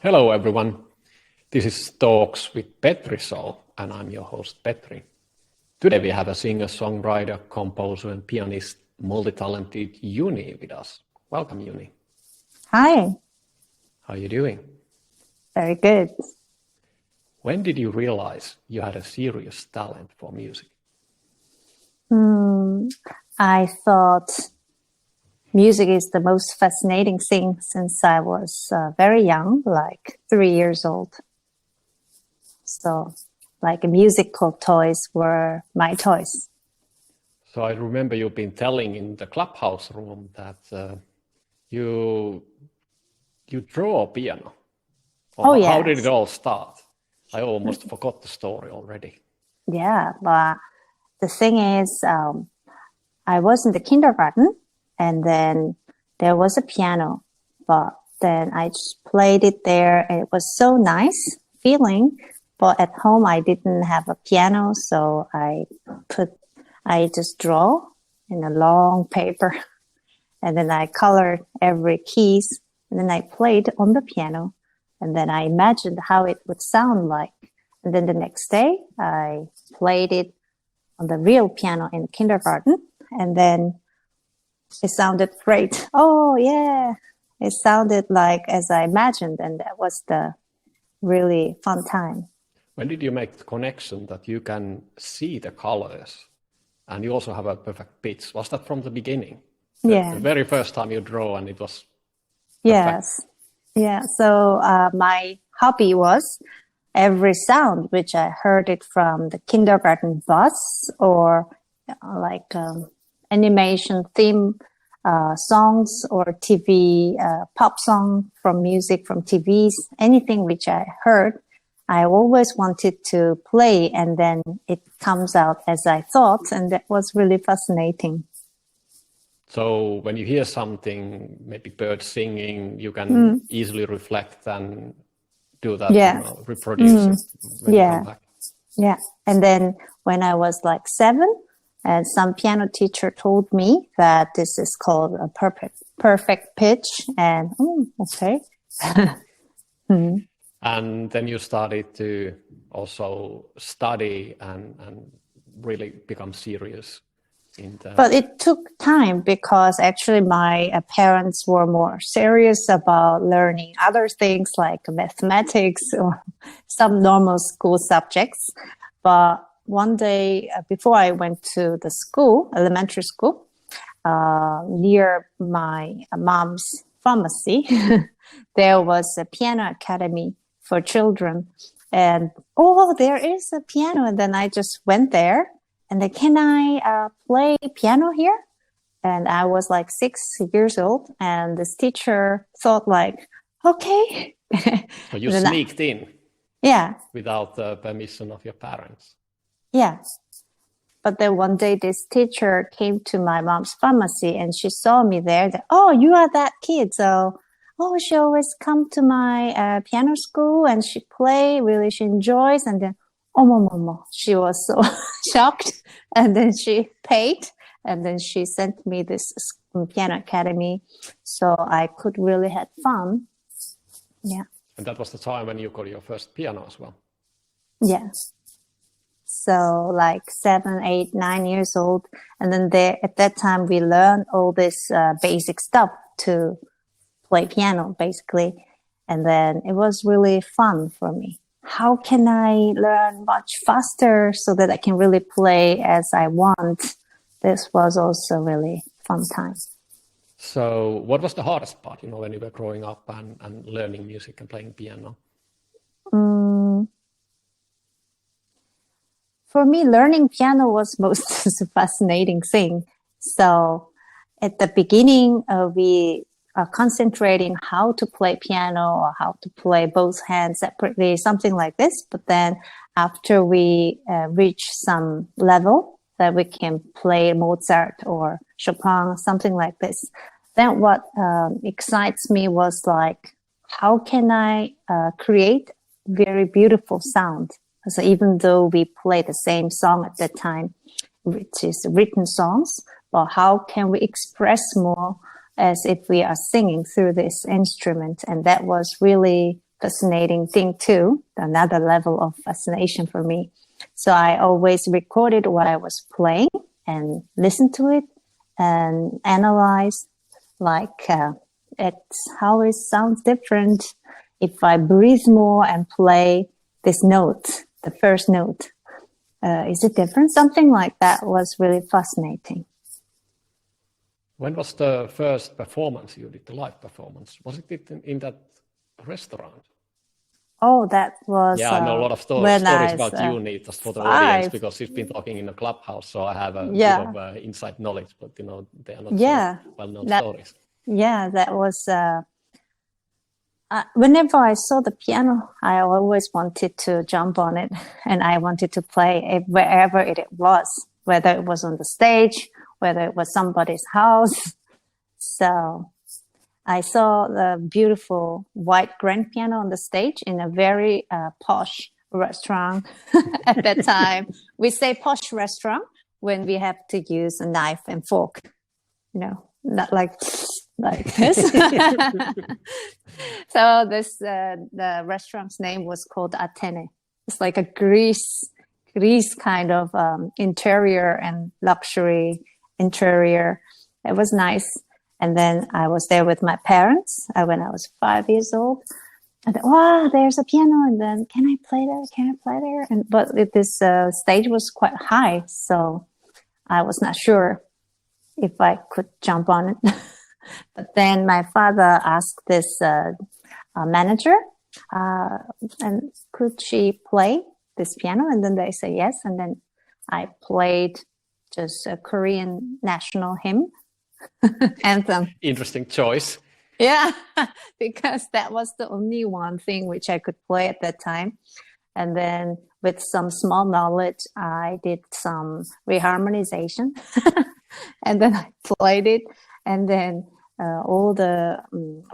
Hello everyone, this is Talks with Petri show and I'm your host Petri. Today we have a singer, songwriter, composer and pianist, multi-talented Younee with us. Welcome Younee. Hi. How are you doing? Very good. When did you realize you had a serious talent for music? I thought music is the most fascinating thing since I was very young, like 3 years old. So like musical toys were my toys. So I remember you've been telling in the clubhouse room that you draw a piano. Oh, yes. How did it all start? I almost forgot the story already. Yeah, but the thing is, I was in the kindergarten and then there was a piano, but then I just played it there and it was so nice feeling. But at home, I didn't have a piano, so I just draw in a long paper and then I colored every keys and then I played on the piano and then I imagined how it would sound like. And then the next day I played it on the real piano in kindergarten and then it sounded great. Oh yeah, it sounded like as I imagined and that was the really fun time. When did you make the connection that you can see the colors and you also have a perfect pitch? Was that from the beginning? Yeah. The very first time you draw and it was perfect. Yes. Yeah. So my hobby was every sound, which I heard it from the kindergarten bus or like animation theme songs or TV pop song from music from TVs, anything which I heard. I always wanted to play and then it comes out as I thought and that was really fascinating. So when you hear something, maybe birds singing, you can easily reflect and do that, reproduce it when you come back. Yeah. And then when I was like 7 and some piano teacher told me that this is called a perfect pitch and okay. And then you started to also study and really become serious in the... But it took time because actually my parents were more serious about learning other things like mathematics or some normal school subjects. But one day before I went to the school, elementary school, near my mom's pharmacy, there was a piano academy for children. And, there is a piano. And then I just went there and then, can I play piano here? And I was like 6 years old. And this teacher thought like, okay. So you sneaked in? Yeah. Without the permission of your parents? Yeah. But then one day this teacher came to my mom's pharmacy and she saw me there. That, you are that kid. So, she always come to my piano school and she play, really she enjoys. And then, mama, she was so shocked. And then she paid and then she sent me this piano academy. So I could really have fun. Yeah. And that was the time when you got your first piano as well? Yes. So like 7, 8, 9 years old. And then at that time, we learned all this basic stuff to play piano, basically. And then it was really fun for me. How can I learn much faster so that I can really play as I want? This was also really fun time. So what was the hardest part, when you were growing up and learning music and playing piano? For me, learning piano was most fascinating thing. So at the beginning, we are concentrating how to play piano or how to play both hands separately, something like this. But then after we reach some level that we can play Mozart or Chopin, something like this, then what excites me was like, how can I create very beautiful sound? So even though we play the same song at that time, which is written songs, but how can we express more as if we are singing through this instrument? And that was really fascinating thing too, another level of fascination for me. So I always recorded what I was playing and listened to it and analyze like it's how it sounds different if I breathe more and play this note, the first note. Is it different? Something like that was really fascinating. When was the first performance you did, the live performance? Was it in that restaurant? Oh, that was I know a lot of stories about Younee, just for the audience, because she's been talking in a clubhouse, so I have a bit of inside knowledge, but they are not so well-known stories. Yeah, that was... whenever I saw the piano, I always wanted to jump on it, and I wanted to play it wherever it was, whether it was on the stage, whether it was somebody's house. So I saw the beautiful white grand piano on the stage in a very posh restaurant at that time. We say posh restaurant when we have to use a knife and fork, not like this. So the restaurant's name was called Athene. It's like a Greece kind of interior and luxury interior. It was nice. And then I was there with my parents when I was 5 years old. And then, wow, there's a piano. And then, can I play there? Can I play there? But this stage was quite high, so I was not sure if I could jump on it. But then my father asked this manager, and could she play this piano? And then they say yes. And then I played just a Korean national hymn anthem. Interesting choice. Yeah, because that was the only one thing which I could play at that time. And then with some small knowledge, I did some reharmonization and then I played it. And then all the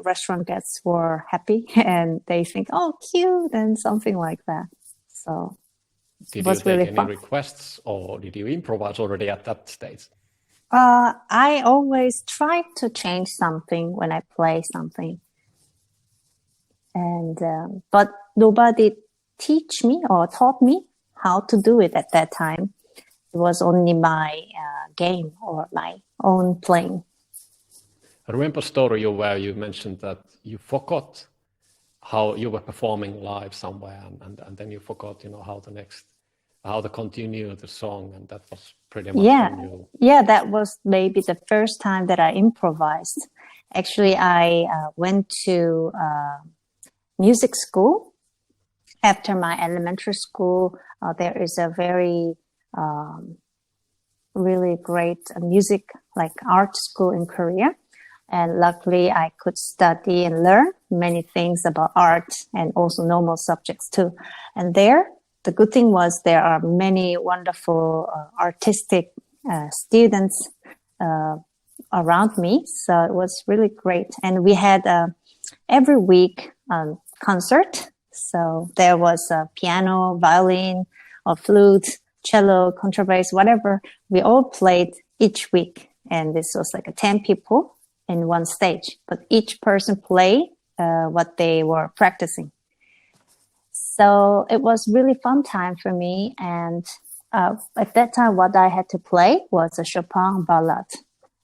restaurant guests were happy and they think, oh, cute, and something like that. So did you take any requests, or did you improvise already at that stage? I always try to change something when I play something. And but nobody teach me or taught me how to do it at that time. It was only my game or my own playing. I remember a story where you mentioned that you forgot how you were performing live somewhere, and then you forgot, how to continue the song, and that was pretty much when you... Yeah, that was maybe the first time that I improvised. Actually, I went to music school. After my elementary school, there is a very really great music, like art school in Korea. And luckily, I could study and learn many things about art and also normal subjects too. And there, the good thing was there are many wonderful artistic students around me. So it was really great. And we had every week concert. So there was a piano, violin, or flute, cello, contrabass, whatever. We all played each week. And this was like 10 people in one stage, but each person played what they were practicing. So it was really fun time for me. And at that time, what I had to play was a Chopin ballad.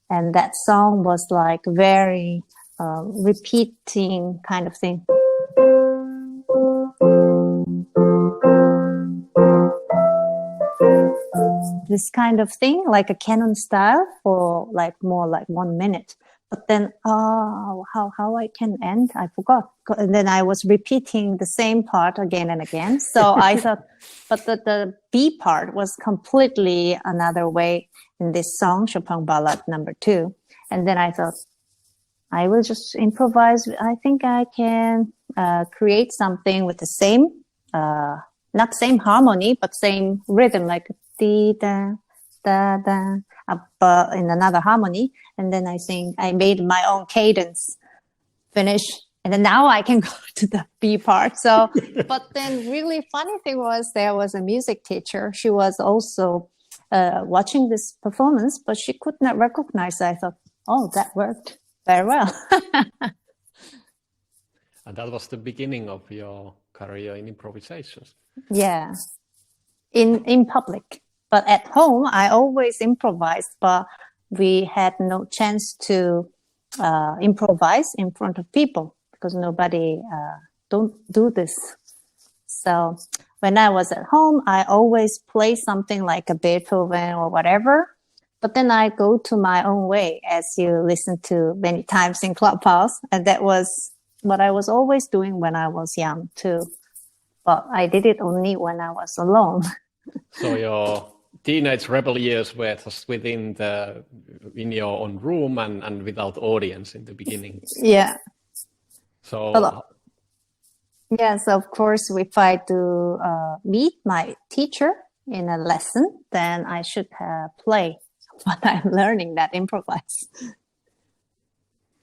And that song was like very repeating kind of thing. This kind of thing, like a canon style for like more like 1 minute. But then, how I can end, I forgot. And then I was repeating the same part again and again. So I thought, but the B part was completely another way in this song, Chopin Ballad number 2. And then I thought, I will just improvise. I think I can create something with the same, not same harmony, but same rhythm, like dee da da da, but in another harmony. And then I think I made my own cadence, finish, and then now I can go to the B part. So, but then really funny thing was there was a music teacher. She was also watching this performance, but she could not recognize it. I thought, oh, that worked very well. And that was the beginning of your career in improvisations. Yeah, in public. But at home, I always improvised, but we had no chance to improvise in front of people because nobody don't do this. So when I was at home, I always play something like a Beethoven or whatever. But then I go to my own way, as you listen to many times in Clubhouse. And that was what I was always doing when I was young too. But I did it only when I was alone. So your teenage rebel years were just in your own room and without audience in the beginning. Yeah. So yes, of course, if I do meet my teacher in a lesson, then I should play what I'm learning, that improvise.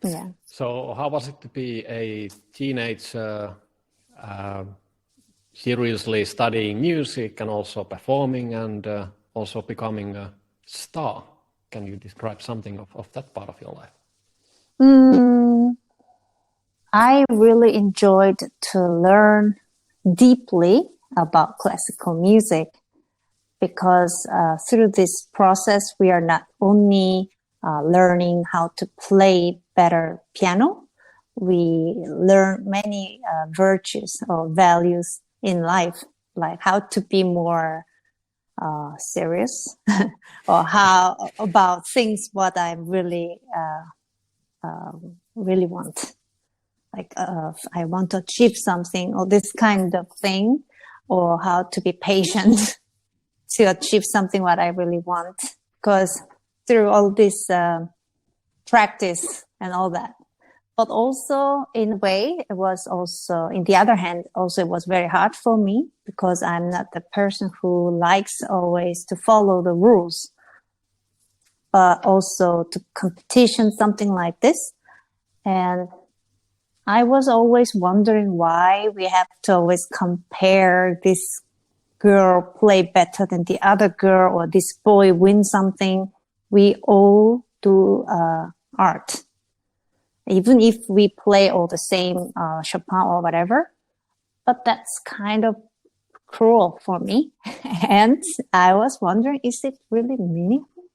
Yeah. So how was it to be a teenager seriously studying music and also performing and also becoming a star? Can you describe something of that part of your life? I really enjoyed to learn deeply about classical music because through this process, we are not only learning how to play better piano, we learn many virtues or values in life, like how to be more serious or how about things what I really want. Like I want to achieve something or this kind of thing, or how to be patient to achieve something what I really want. Because through all this practice and all that. But also in a way, it was also, in the other hand, also it was very hard for me because I'm not the person who likes always to follow the rules. But also to competition, something like this. And I was always wondering why we have to always compare this girl play better than the other girl or this boy win something. We all do art. Even if we play all the same Chopin or whatever, but that's kind of cruel for me. And I was wondering, is it really meaningful?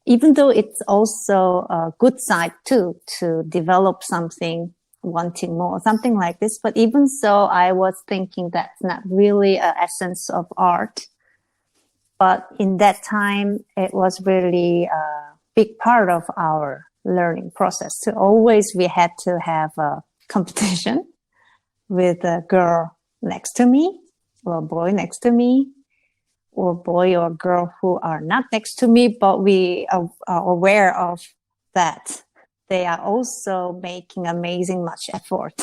Even though it's also a good side too, to develop something, wanting more, something like this. But even so, I was thinking that's not really an essence of art. But in that time, it was really a big part of our learning process. So always we had to have a competition with a girl next to me or a boy next to me or boy or girl who are not next to me, but we are aware of that. They are also making amazing much effort.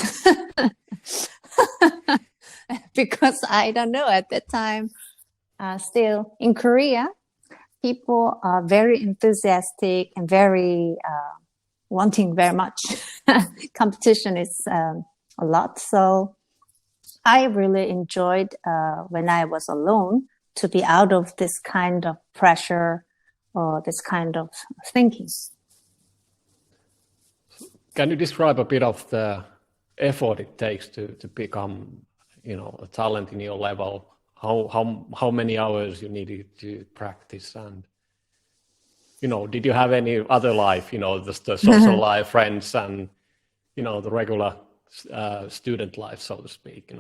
Because I don't know, at that time, still in Korea, people are very enthusiastic and very wanting very much. Competition is a lot. So I really enjoyed when I was alone to be out of this kind of pressure or this kind of thinking. Can you describe a bit of the effort it takes to become, a talent in your level? How many hours you needed to practice, and did you have any other life? Just the social life, friends, and the regular student life, so to speak.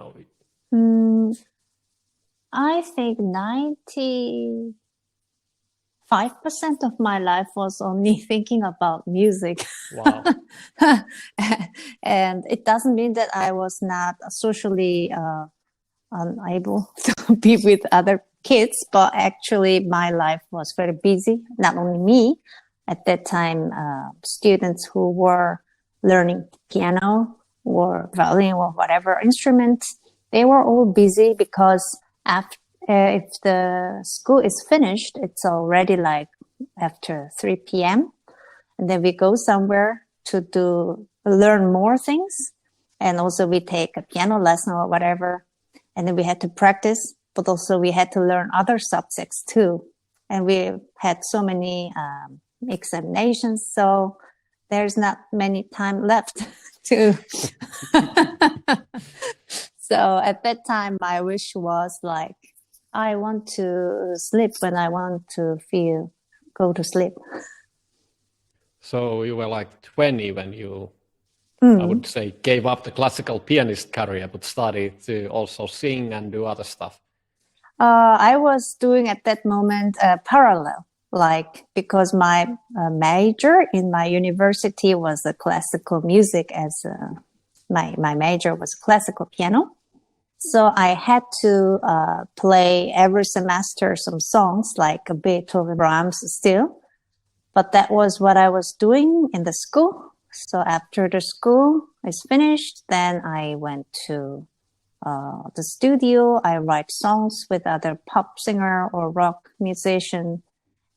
I think 95% of my life was only thinking about music. Wow. And it doesn't mean that I was not socially unable to be with other kids, but actually my life was very busy. Not only me, at that time, students who were learning piano or violin or whatever instrument, they were all busy because if the school is finished, it's already like after 3 p.m. And then we go somewhere to learn more things. And also we take a piano lesson or whatever. And then we had to practice, but also we had to learn other subjects too. And we had so many examinations. So there's not many time left too. So at that time, my wish was like, I want to sleep when I want to go to sleep. So you were like 20 when you, I would say, gave up the classical pianist career, but started to also sing and do other stuff. I was doing at that moment parallel, like because my major in my university was classical music as my major was classical piano. So I had to play every semester some songs like Beethoven, Brahms still. But that was what I was doing in the school. So after the school is finished, then I went to the studio. I write songs with other pop singer or rock musician,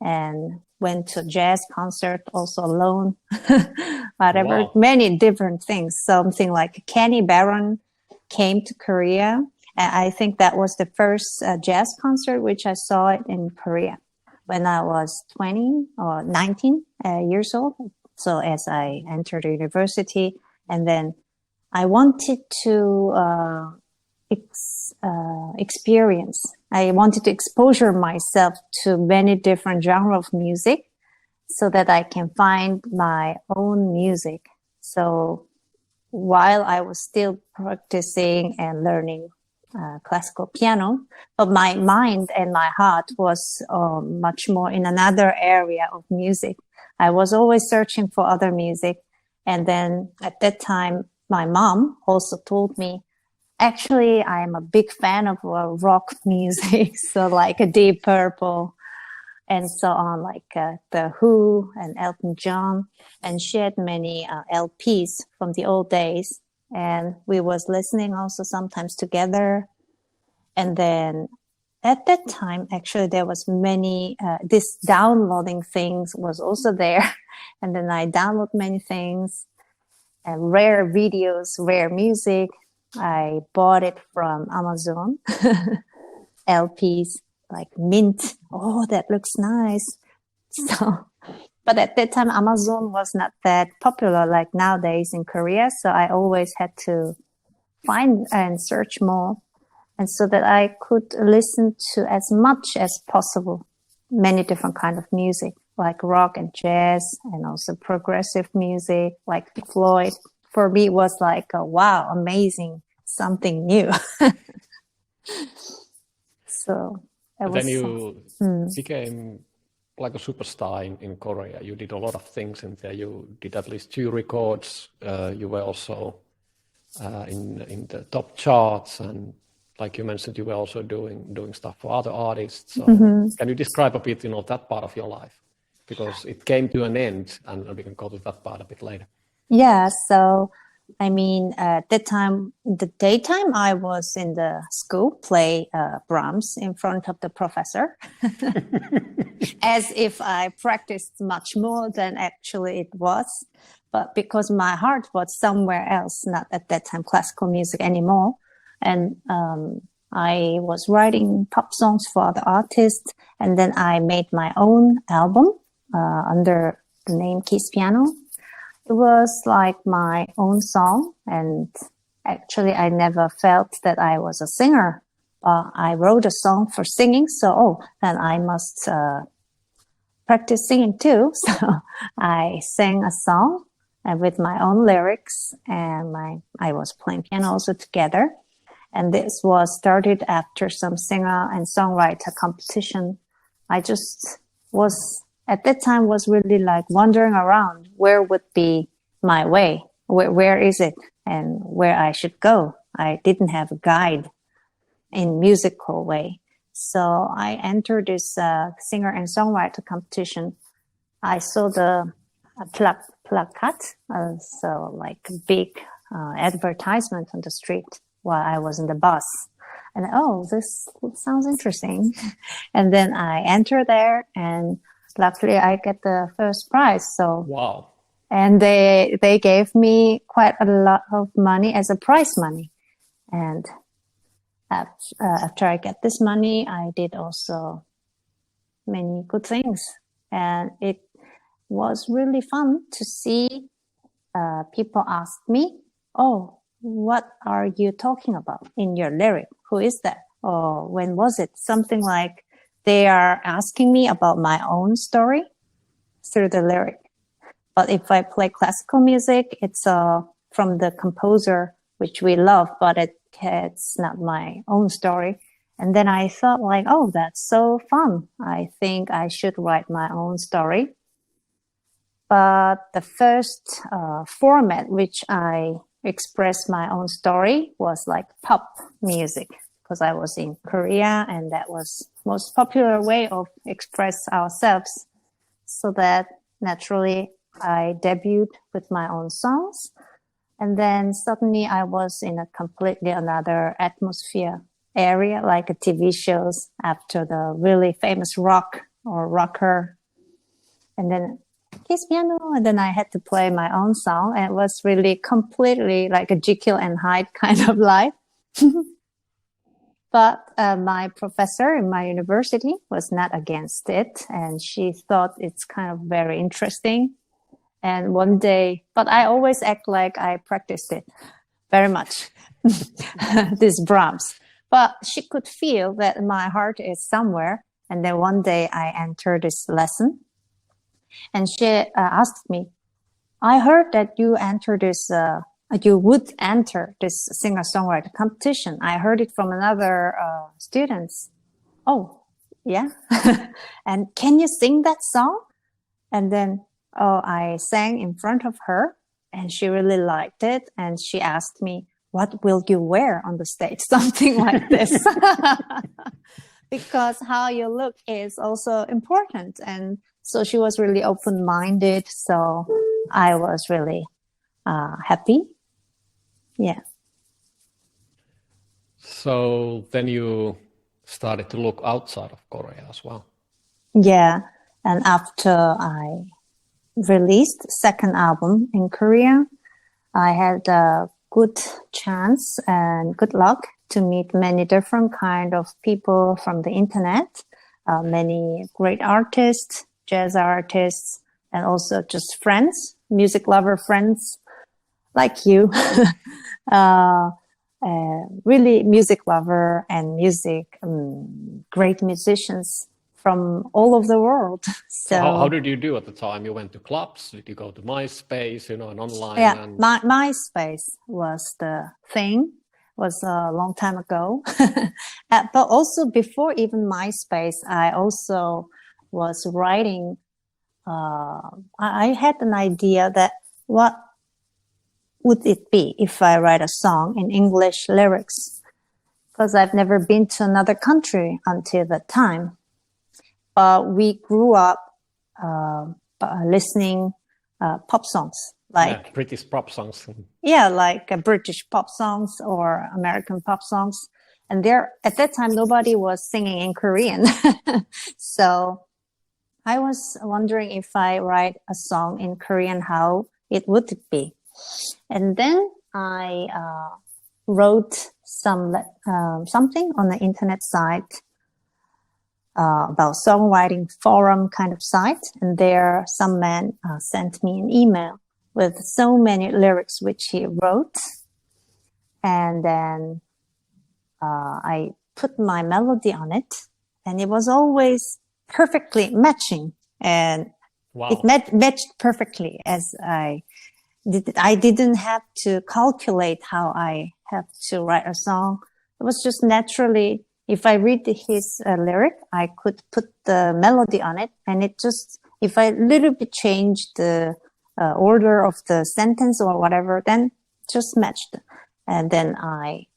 and went to jazz concert also alone. Whatever, Wow. many different things. Something like Kenny Barron came to Korea. And I think that was the first jazz concert which I saw it in Korea when I was 20 or 19 years old. So as I entered the university, and then I wanted to experience. I wanted to exposure myself to many different genres of music so that I can find my own music. So while I was still practicing and learning classical piano, but my mind and my heart was much more in another area of music. I was always searching for other music. And then at that time, my mom also told me, actually, I am a big fan of rock music. So like a Deep Purple and so on, like The Who and Elton John. And she had many LPs from the old days. And we was listening also sometimes together. And then at that time, actually, there was many, this downloading things was also there. And then I download many things and rare videos, rare music. I bought it from Amazon, LPs like mint. Oh, that looks nice. So, but at that time, Amazon was not that popular like nowadays in Korea. So I always had to find and search more. And so that I could listen to as much as possible, many different kinds of music, like rock and jazz, and also progressive music, like Pink Floyd. For me, it was like, wow, amazing, something new. So it was. Then you became like a superstar in Korea. You did a lot of things in there. You did at least 2 records. You were also in the top charts, and like you mentioned, you were also doing stuff for other artists. So can you describe a bit, that part of your life? Because it came to an end, and we can go to that part a bit later. Yeah, so I mean, at that time, the daytime, I was in the school, play Brahms in front of the professor, as if I practiced much more than actually it was. But because my heart was somewhere else, not at that time classical music anymore. And I was writing pop songs for other artists. And then I made my own album under the name Keys Piano. It was like my own song. And actually, I never felt that I was a singer. I wrote a song for singing. So, then I must practice singing too. So I sang a song with my own lyrics, and I was playing piano also together. And this was started after some singer and songwriter competition. I just was, at that time, was really like wandering around where would be my way, where is it, and where I should go. I didn't have a guide in musical way. So I entered this singer and songwriter competition. I saw the plakat, so like a big advertisement on the street while I was in the bus. And this sounds interesting. And then I enter there, and luckily I get the first prize. So wow. And they gave me quite a lot of money as a prize money. And after I get this money, I did also many good things. And it was really fun to see people ask me oh, what are you talking about in your lyric? Who is that? Or when was it? Something like they are asking me about my own story through the lyric. But if I play classical music, it's from the composer, which we love, but it's not my own story. And then I thought like, oh, that's so fun. I think I should write my own story. But the first format which I expressed my own story was like pop music, because I was in Korea and that was most popular way of express ourselves. So that naturally I debuted with my own songs. And then suddenly I was in a completely another atmosphere area, like a TV shows after the really famous rock or rocker. And then kiss piano, and then I had to play my own song, and it was really completely like a Jekyll and Hyde kind of life. But my professor in my university was not against it, and she thought it's kind of very interesting. And one day, but I always act like I practiced it very much, this Brahms. But she could feel that my heart is somewhere. And then one day I entered this lesson, and she asked me, I heard that you would enter this singer-songwriter competition. I heard it from another students. Oh, yeah. And can you sing that song? And then, I sang in front of her, and she really liked it. And she asked me, what will you wear on the stage? Something like this. Because how you look is also important. And so she was really open-minded. So I was really happy. Yeah. So then you started to look outside of Korea as well. Yeah. And after I released second album in Korea, I had a good chance and good luck to meet many different kind of people from the internet, many great artists, jazz artists, and also just friends, music lover friends like you, really music lover and music, great musicians from all over the world. So how did you do at the time? You went to clubs? Did you go to MySpace, and online? Yeah, MySpace was the thing, was a long time ago. But also before even MySpace, I also was writing. I had an idea that what would it be if I write a song in English lyrics? Because I've never been to another country until that time. But we grew up listening pop songs, like British pop songs. Yeah, like British pop songs or American pop songs. And there, at that time, nobody was singing in Korean. So I was wondering if I write a song in Korean, how it would be. And then I wrote something on the internet site about songwriting forum kind of site. And there some man sent me an email with so many lyrics which he wrote. And then I put my melody on it, and it was always perfectly matching. And Wow. It matched perfectly as I did. I didn't have to calculate how I have to write a song. It was just naturally, if I read his lyric, I could put the melody on it, and it just, if I little bit changed the order of the sentence or whatever, then just matched. And then I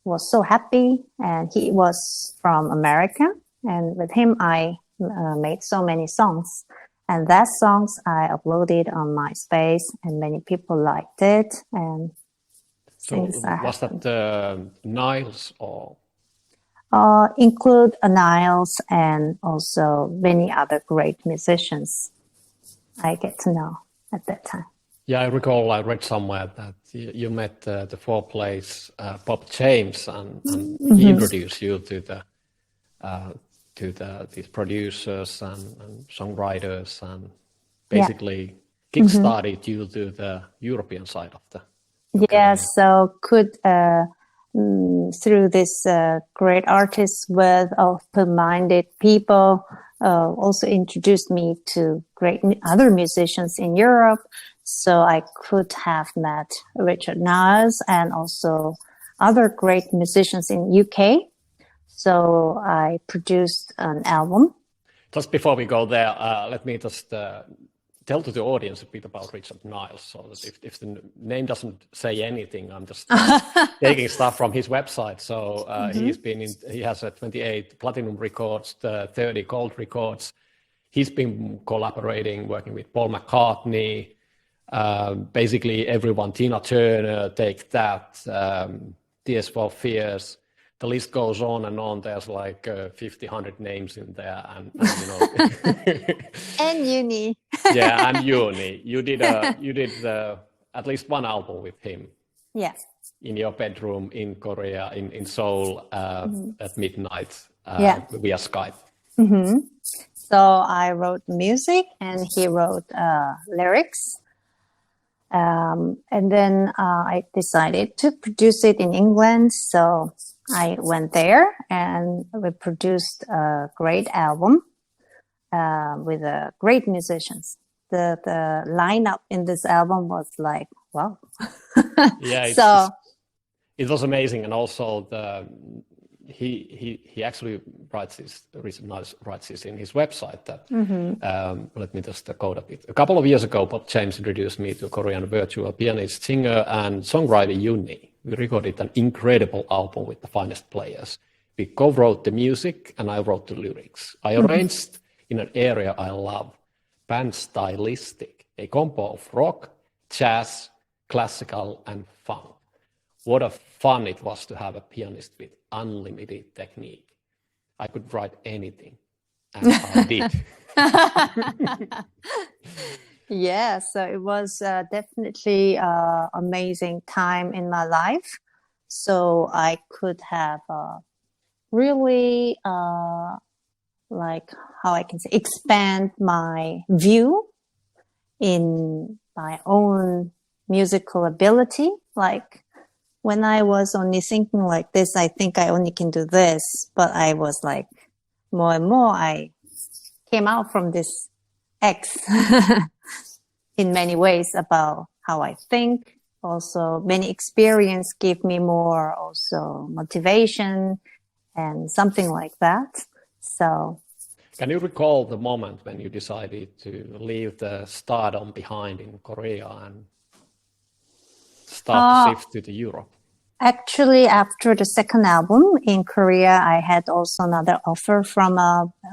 was so happy, and he was from America, and with him I made so many songs. And that songs I uploaded on MySpace, and many people liked it. And so was that Niles or? Include Niles and also many other great musicians I get to know at that time. Yeah, I recall I read somewhere that you met the four-place Bob James, and he introduced you to these producers and songwriters, and basically kickstarted you to the European side of the Yeah, so could through this great artist with open-minded people also introduced me to great other musicians in Europe. So I could have met Richard Niles and also other great musicians in UK. So I produced an album. Just before we go there, let me just tell to the audience a bit about Richard Niles. So that if the name doesn't say anything, I'm just taking stuff from his website. So he has 28 platinum records, 30 gold records. He's been collaborating, working with Paul McCartney, basically everyone, Tina Turner, Take That, Tears for Fears. The list goes on and on. There's like 50, 100 names in there, and you know. And Younee. Yeah, and Younee. You did at least one album with him. Yeah. In your bedroom in Korea, in Seoul, at midnight via Skype. Mm-hmm. So I wrote music, and he wrote lyrics. And then I decided to produce it in England. So I went there and we produced a great album with great musicians. The lineup in this album was like, wow. Yeah, it was amazing. And also he actually writes this in his website that let me just quote a bit. A couple of years ago, Bob James introduced me to Korean virtual pianist, singer and songwriter Younee. We recorded an incredible album with the finest players. We co-wrote the music and I wrote the lyrics. I arranged in an area I love, band stylistic, a combo of rock, jazz, classical and funk. What a fun it was to have a pianist with unlimited technique. I could write anything, and I did. Yeah, so it was definitely an amazing time in my life. So I could have really, like how I can say, expand my view in my own musical ability. Like when I was only thinking like this, I think I only can do this. But I was like, more and more, I came out from this X in many ways about how I think. Also, many experience give me more also motivation and something like that. So, can you recall the moment when you decided to leave the stardom behind in Korea and start to shift to Europe? Actually, after the second album in Korea, I had also another offer from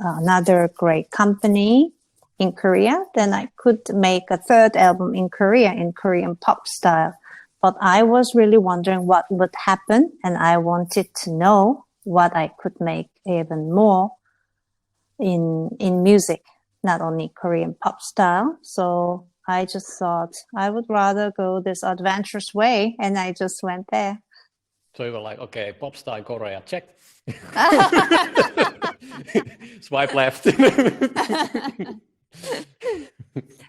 another great company in Korea. Then I could make a third album in Korea, in Korean pop style. But I was really wondering what would happen, and I wanted to know what I could make even more in music, not only Korean pop style. So I just thought I would rather go this adventurous way, and I just went there. So you were like, okay, pop star in Korea, check. Swipe left.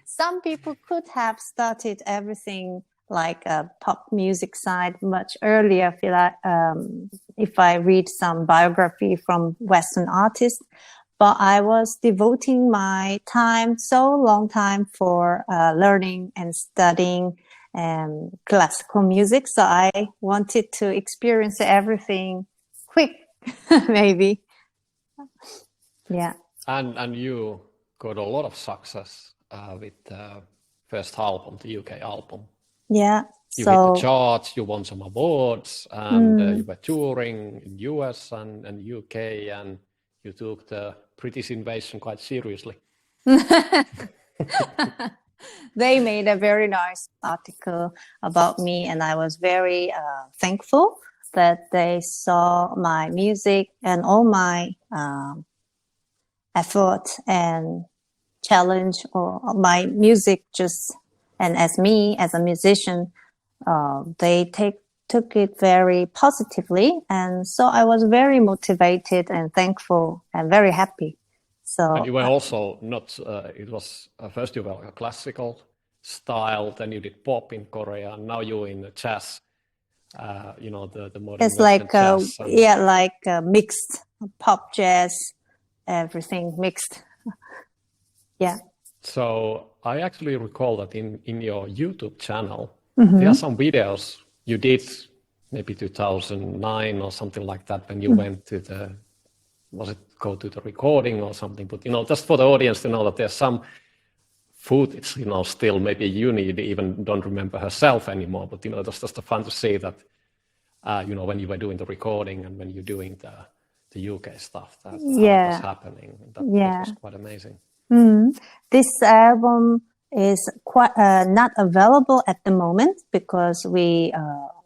Some people could have started everything like a pop music side much earlier. I feel like if I read some biography from Western artists, but I was devoting my time, so long time for learning and studying classical music. So I wanted to experience everything quick, maybe. Yeah. And you got a lot of success with the first album, the UK album. Yeah. You hit the charts, you won some awards, and you were touring in US and UK, and you took the British invasion quite seriously. They made a very nice article about me, and I was very thankful that they saw my music and all my effort and challenge, or my music and as me as a musician, they took it very positively, and so I was very motivated and thankful and very happy. So and you were also not. It was first you were a classical style, then you did pop in Korea, and now you're in the jazz, the modern It's Western like jazz. mixed pop, jazz, everything mixed. Yeah. So I actually recall that in your YouTube channel, Mm-hmm. there are some videos you did maybe 2009 or something like that when you went to go to the recording or something, but just for the audience to know that there's some footage, still maybe Younee even don't remember herself anymore, but that's just fun to see that when you were doing the recording and when you're doing the UK stuff, that how it was happening. That was quite amazing. This album is quite not available at the moment because we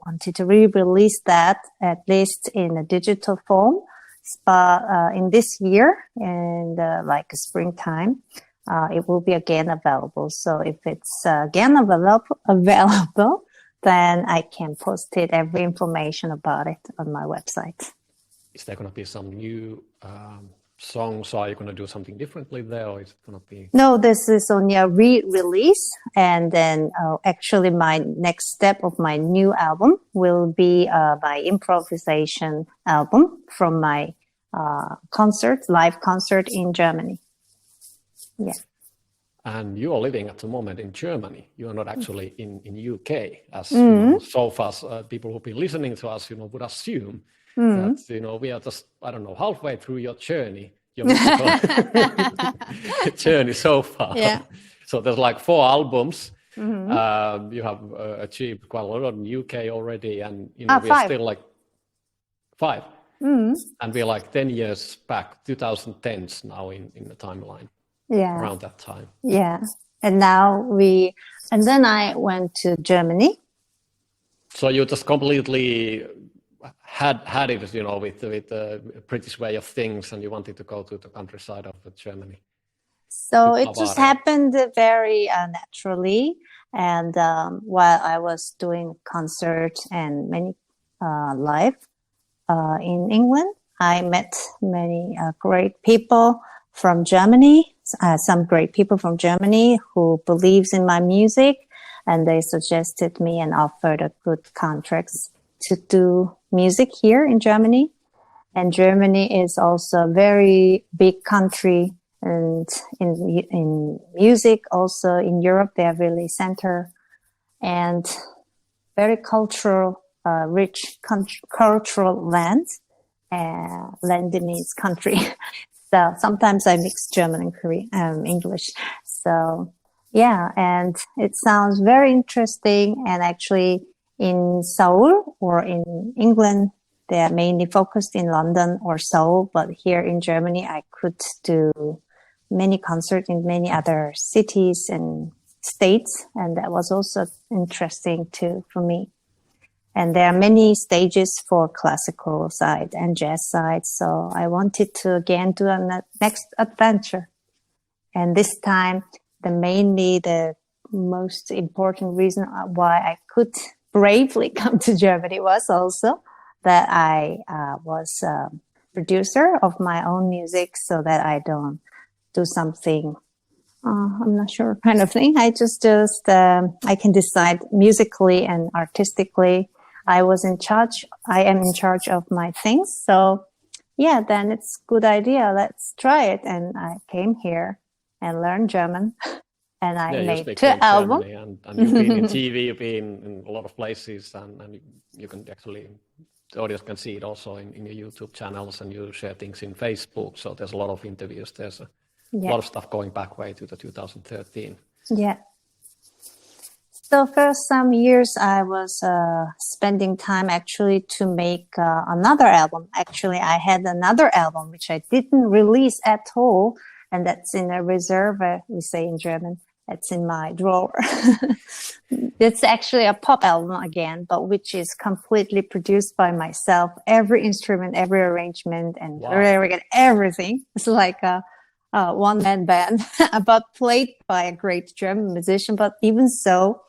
wanted to re-release that at least in a digital form. But in this year, in springtime, it will be again available. So if it's again available, then I can post every information about it on my website. Is there going to be some new songs? Are you going to do something differently there, or is it going to be? No, this is only a re-release, and then actually my next step of my new album will be my improvisation album from my live concert in Germany. Yeah. And you are living at the moment in Germany. You are not actually in UK, as so far people who have been listening to us, would assume that we are just, I don't know, halfway through your journey, your musical journey so far. Yeah. So there's like 4 albums. You have achieved quite a lot in UK already, and we are 5. still like 5. And we're like 10 years back, 2010s now in the timeline. Yeah. Around that time. Yeah. And then I went to Germany. So you just completely had it, with the British way of things, and you wanted to go to the countryside of Germany. So it just happened very naturally. And while I was doing concert and many live in England, I met many great people from Germany, some great people from Germany who believes in my music, and they suggested me and offered a good contracts to do music here in Germany. And Germany is also a very big country, and in music also in Europe they are really center and very rich cultural land. Land means country. So sometimes I mix German and Korean, English. So yeah, and it sounds very interesting. And actually in Seoul or in England, they are mainly focused in London or Seoul. But here in Germany, I could do many concerts in many other cities and states. And that was also interesting too for me. And there are many stages for classical side and jazz side. So I wanted to again do a next adventure. And this time, the most important reason why I could bravely come to Germany was also that I was a producer of my own music, so that I don't do something, I'm not sure kind of thing. I I can decide musically and artistically. I am in charge of my things. So yeah, then it's a good idea. Let's try it. And I came here and learned German, and I made 2 albums. And you've been in TV, you've been in a lot of places, and you can actually, the audience can see it also in your YouTube channels, and you share things in Facebook. So there's a lot of interviews. There's a lot of stuff going back way to the 2013. Yeah. So for some years, I was spending time actually to make another album. Actually, I had another album which I didn't release at all, and that's in a reserve, we say in German. It's in my drawer. It's actually a pop album again, but which is completely produced by myself. Every instrument, every arrangement, and everything. It's like a one-man band, but played by a great German musician. But even so,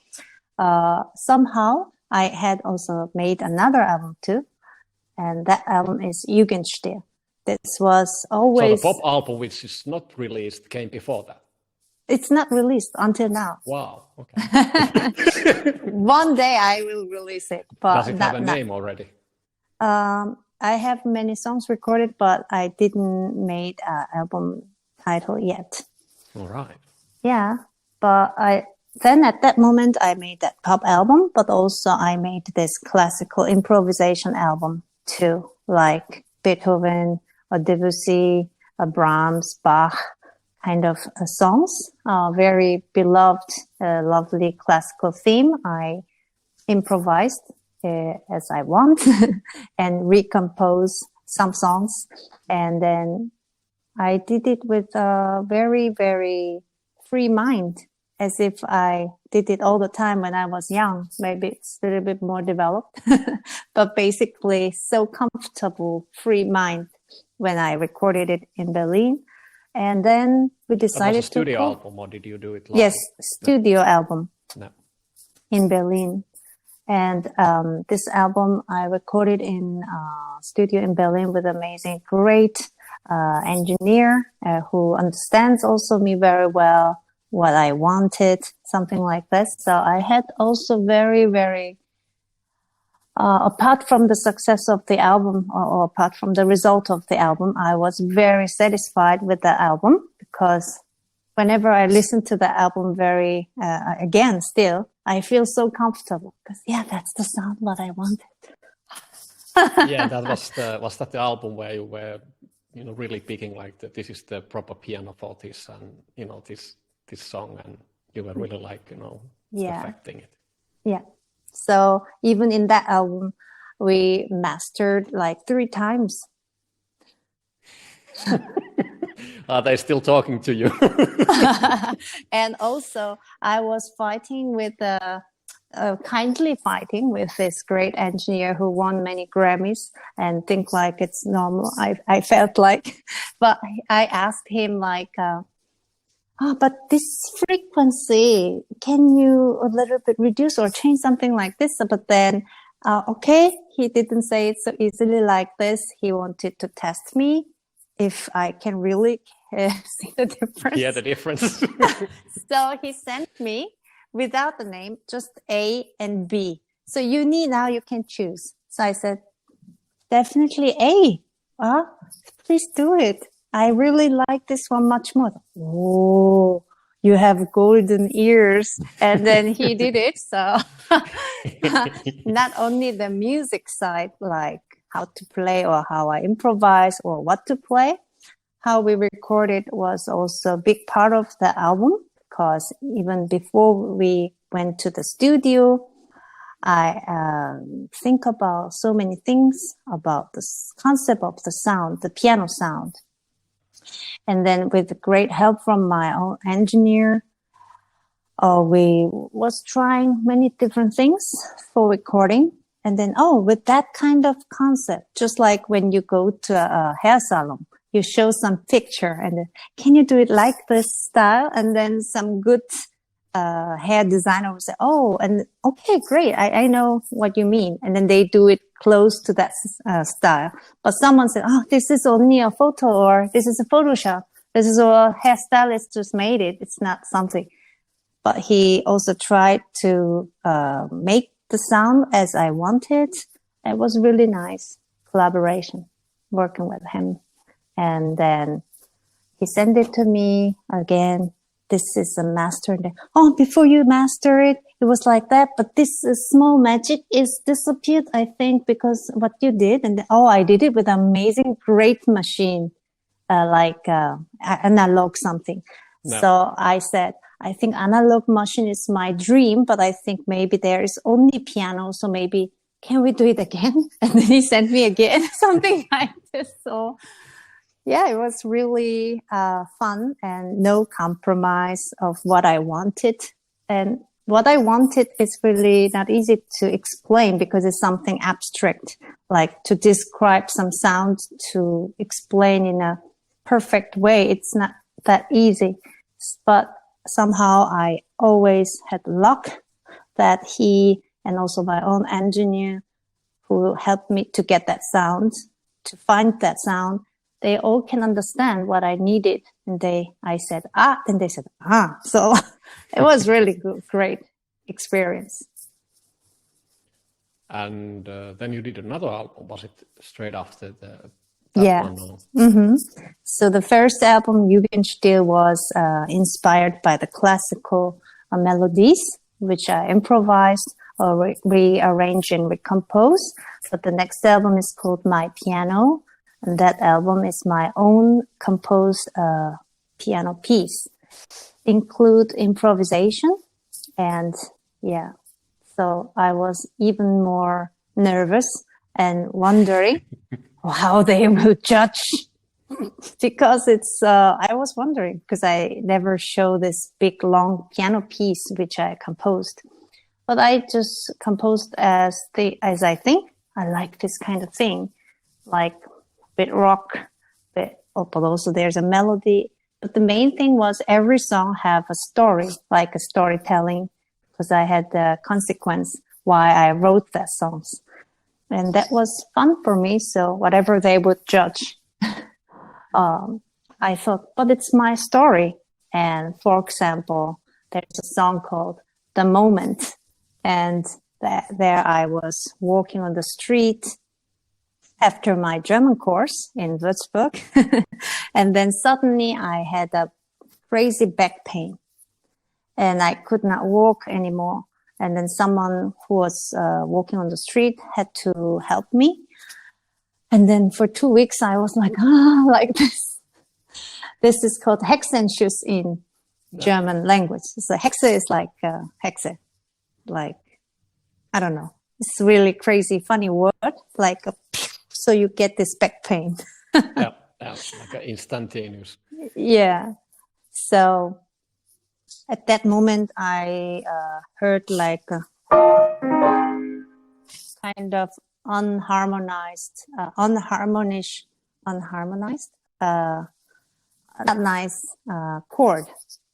somehow I had also made another album too, and that album is Jugendstill. This was always... So the pop album, which is not released, came before that? It's not released until now. Wow. Okay. One day I will release it, but Does it have a name already? I have many songs recorded, but I didn't make an album title yet. All right. Yeah, but then at that moment I made that pop album, but also I made this classical improvisation album too, like Beethoven or Debussy or Brahms, Bach kind of songs. Very beloved, lovely classical theme. I improvised as I want and recompose some songs. And then I did it with a very, very free mind, as if I did it all the time when I was young. Maybe it's a little bit more developed, but basically so comfortable, free mind when I recorded it in Berlin. And then we decided to... Was a studio album, or did you do it live? Yes, studio album No. in Berlin. And this album I recorded in studio in Berlin with amazing, great engineer who understands also me very well, what I wanted, something like this. So I had also very, very, apart from the success of the album or apart from the result of the album, I was very satisfied with the album, because whenever I listen to the album again, still, I feel so comfortable, because that's the sound what I wanted. Yeah, that was that the album where you were, really picking like that this is the proper piano for this, and this song, and you were really like perfecting it. Yeah. So even in that album, we mastered like 3 times. Are they still talking to you? And also, I was kindly fighting with this great engineer who won many Grammys and think like it's normal. I felt like, but I asked him like, but this frequency, can you a little bit reduce or change something like this? But then, okay, he didn't say it so easily like this. He wanted to test me if I can really see the difference. Yeah, the difference. So he sent me, without the name, just A and B. So Younee, now you can choose. So I said, definitely A. Please do it. I really like this one much more. Oh, you have golden ears. And then he did it. So not only the music side, like how to play or how I improvise or what to play, how we recorded was also a big part of the album, because even before we went to the studio, I think about so many things about the concept of the sound, the piano sound. And then with great help from my own engineer, we was trying many different things for recording. And then, with that kind of concept, just like when you go to a hair salon, you show some picture and can you do it like this style? And then some good hair designer will say, and okay, great. I know what you mean. And then they do it close to that style. But someone said, this is only a photo, or this is a Photoshop. This is a hairstylist just made it. It's not something. But he also tried to make the sound as I wanted. It was really nice collaboration working with him. And then he sent it to me again. This is a master. Before you master it, it was like that. But this small magic is disappeared, I think, because what you did. And I did it with an amazing, great machine, like analog something. No. So I said, I think analog machine is my dream, but I think maybe there is only piano. So maybe, can we do it again? And then he sent me again, something like this. So yeah, it was really fun and no compromise of what I wanted. And what I wanted is really not easy to explain, because it's something abstract, like to describe some sound, to explain in a perfect way. It's not that easy. But somehow I always had luck that he and also my own engineer who helped me to get that sound, to find that sound, they all can understand what I needed. And I said, then they said, So it was really great experience. And then you did another album. Was it straight after that one? Or? Mm-hmm. So the first album, Jugendstil, was inspired by the classical melodies, which I improvised or rearrange and recompose. But the next album is called My Piano, and that album is my own composed piano piece. Include improvisation, and so I was even more nervous and wondering how they will judge, because I was wondering, because I never show this big long piano piece which I composed. But I just composed as I think. I like this kind of thing, like a bit rock, but also there's a melody. But the main thing was every song have a story, like a storytelling, because I had the consequence why I wrote that songs. And that was fun for me. So whatever they would judge, I thought, but it's my story. And for example, there's a song called The Moment. And there I was walking on the street after my German course in Würzburg. And then suddenly I had a crazy back pain and I could not walk anymore. And then someone who was walking on the street had to help me. And then for 2 weeks, I was like, like this. This is called Hexenschuss in German language. So Hexe is like Hexe. Like, I don't know. It's a really crazy, funny word. Like, so you get this back pain. yeah, like instantaneous. Yeah. So at that moment, I heard like a kind of unharmonized, not nice chord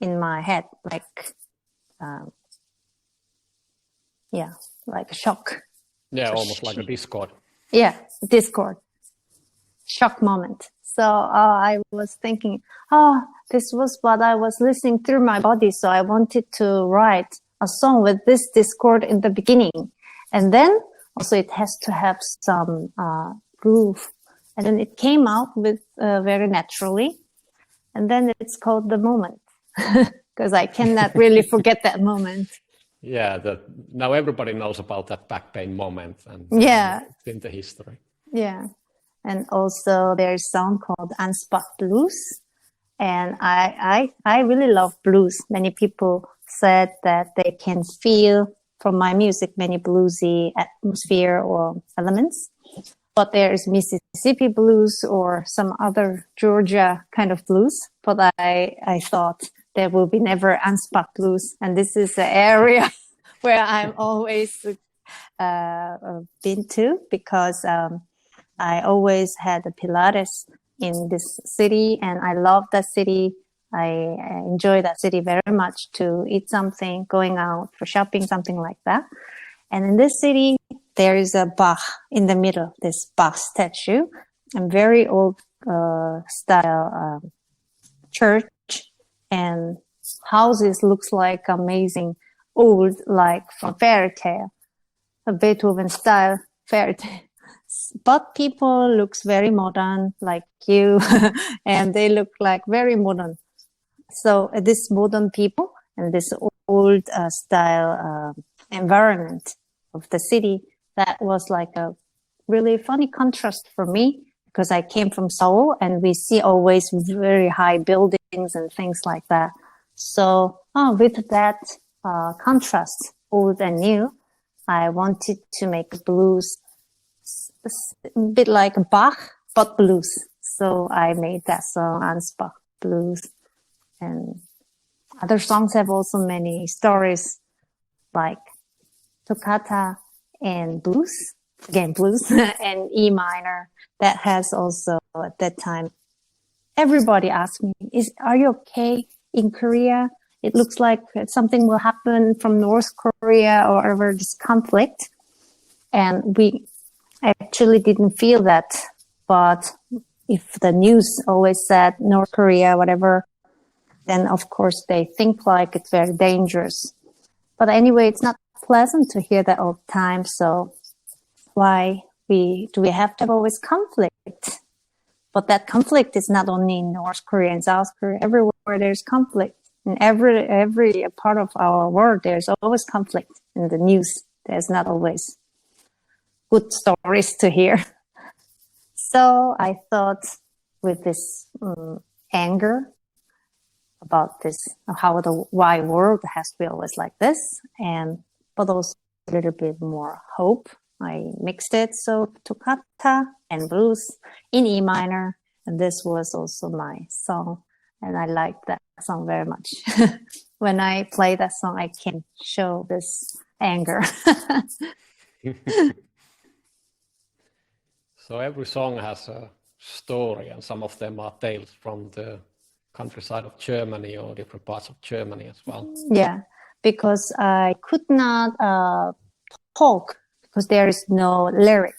in my head, like, like a shock. Yeah, almost like a discord. Yeah, discord. Shock moment. So I was thinking, this was what I was listening through my body. So I wanted to write a song with this discord in the beginning. And then also it has to have some groove. And then it came out with very naturally. And then it's called The Moment, because I cannot really forget that moment. Yeah, now everybody knows about that back pain moment, and it's in the history. Yeah, and also there's a song called Unspot Blues, and I really love blues. Many people said that they can feel from my music many bluesy atmosphere or elements. But there's Mississippi blues or some other Georgia kind of blues. But I thought there will be never unspot blues. And this is the area where I'm always been to, because I always had a Pilates in this city. And I love that city. I enjoy that city very much to eat something, going out for shopping, something like that. And in this city, there is a Bach in the middle, this Bach statue, a very old style church, and houses looks like amazing old, like from fairy tale, a Beethoven style fairy tale. But people looks very modern, like you, and they look like very modern. So this modern people and this old style environment of the city, that was like a really funny contrast for me, because I came from Seoul and we see always very high buildings and things like that. So with that contrast, old and new, I wanted to make blues a bit like Bach, but blues. So I made that song, Ansbach Blues. And other songs have also many stories, like Toccata and blues, again blues, and E minor. That has also, at that time, everybody asked me, are you okay in Korea? It looks like something will happen from North Korea or over this conflict. And we actually didn't feel that. But if the news always said North Korea, whatever, then of course they think like it's very dangerous. But anyway, it's not pleasant to hear that all the time. So why do we have to have always conflict? But that conflict is not only in North Korea and South Korea. Everywhere there's conflict. In every part of our world, there's always conflict. In the news, there's not always good stories to hear. So I thought with this anger about this, how the why world has to be always like this, but also a little bit more hope. I mixed it, so toccata and blues in E minor, and this was also my song, and I like that song very much. When I play that song, I can show this anger. So every song has a story, and some of them are tales from the countryside of Germany or different parts of Germany as well. Yeah, because I could not talk because there is no lyric.